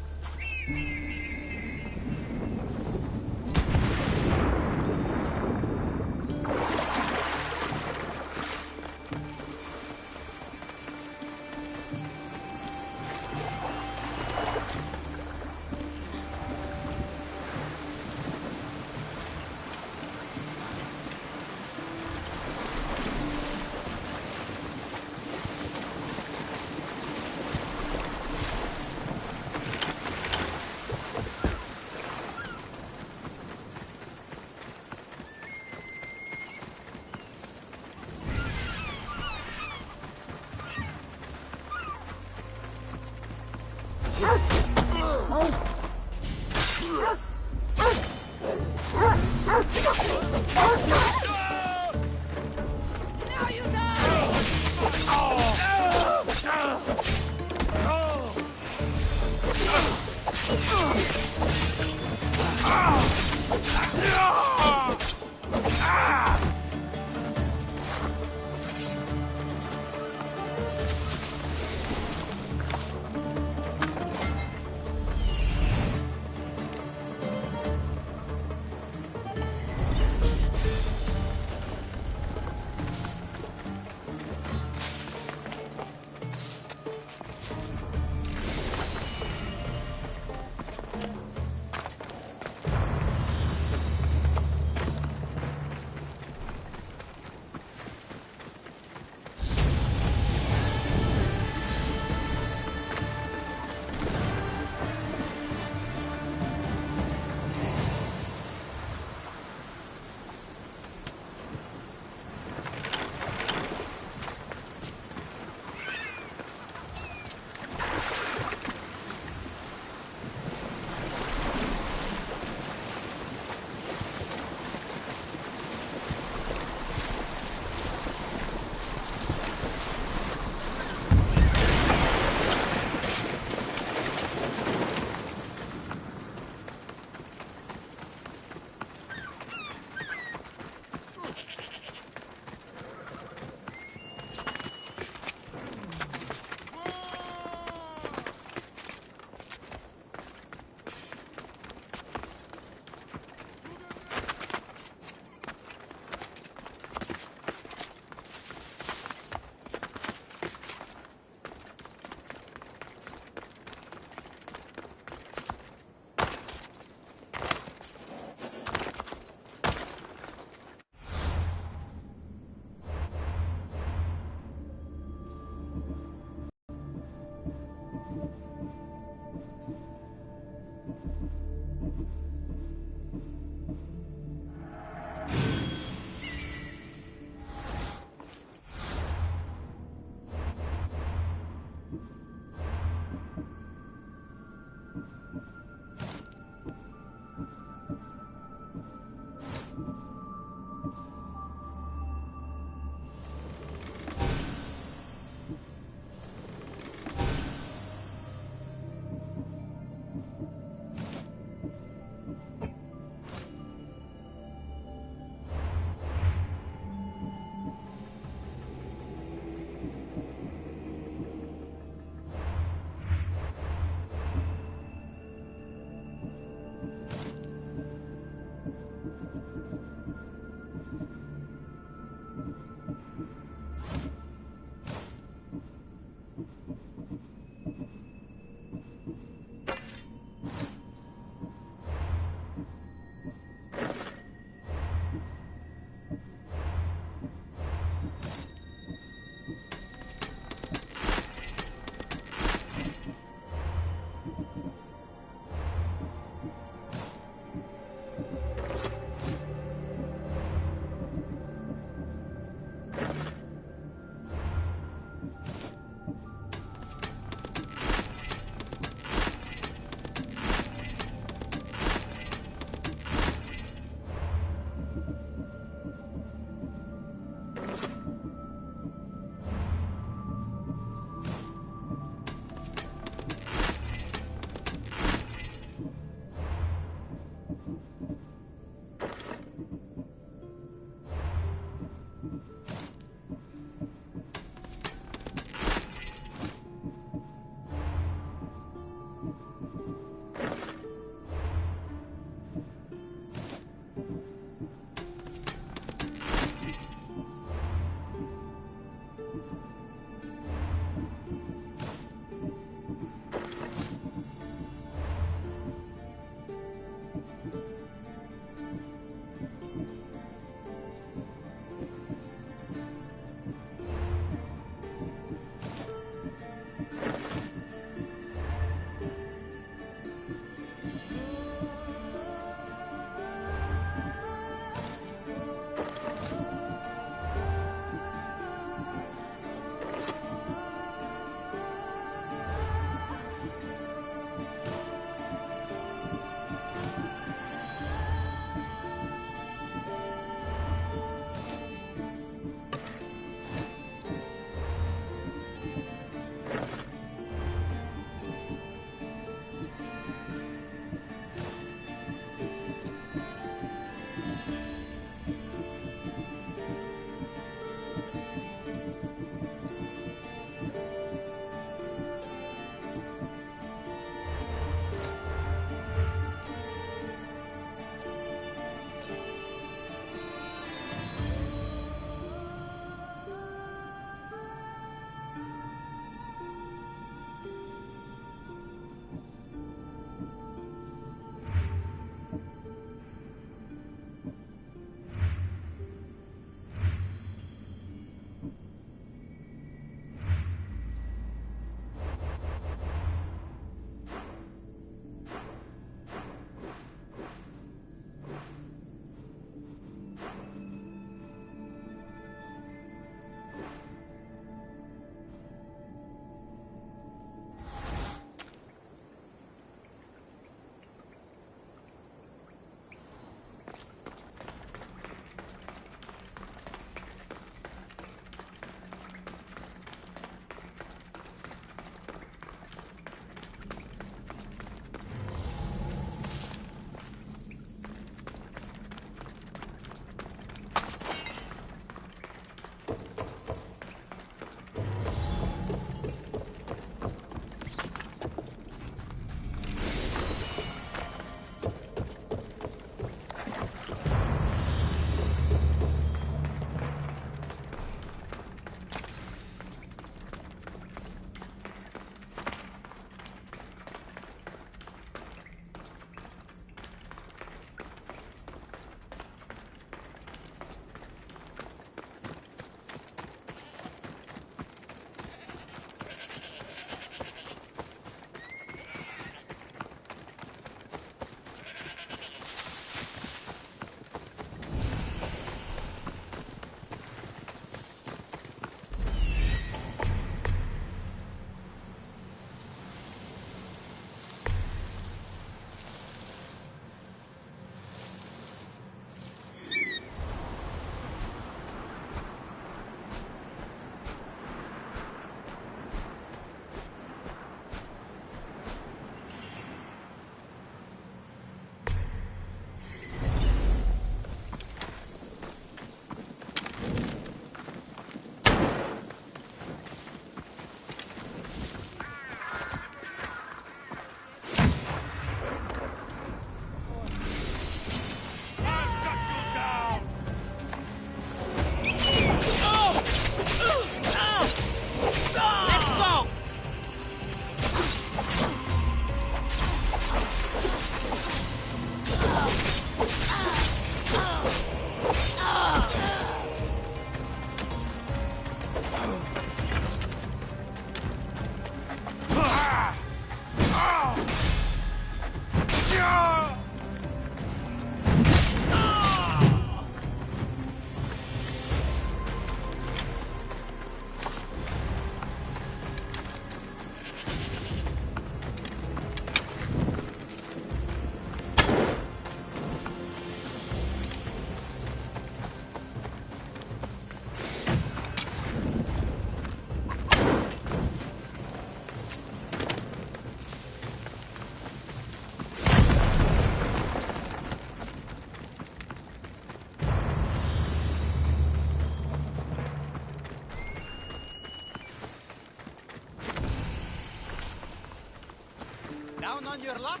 Down on your luck?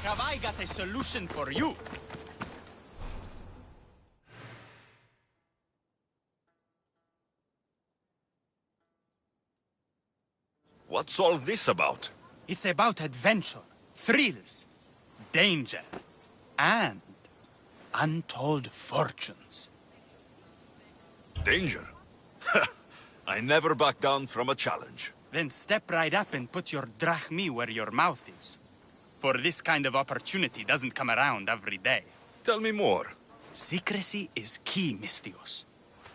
Have I got a solution for you? What's all this about? It's about adventure, thrills, danger, and untold fortunes. Danger? I never back down from a challenge. Then step right up and put your drachmi where your mouth is. For this kind of opportunity doesn't come around every day. Tell me more. Secrecy is key, Misthios.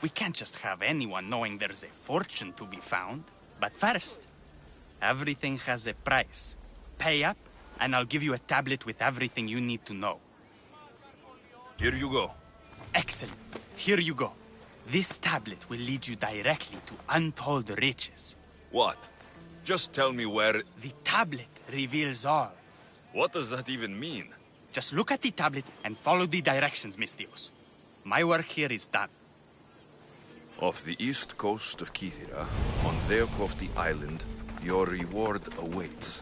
We can't just have anyone knowing there's a fortune to be found. But first, everything has a price. Pay up, and I'll give you a tablet with everything you need to know. Here you go. Excellent. Here you go. This tablet will lead you directly to untold riches. What? Just tell me where... The tablet reveals all. What does that even mean? Just look at the tablet and follow the directions, Misthios. My work here is done. Off the east coast of Kithira, on Deokofti Island, your reward awaits.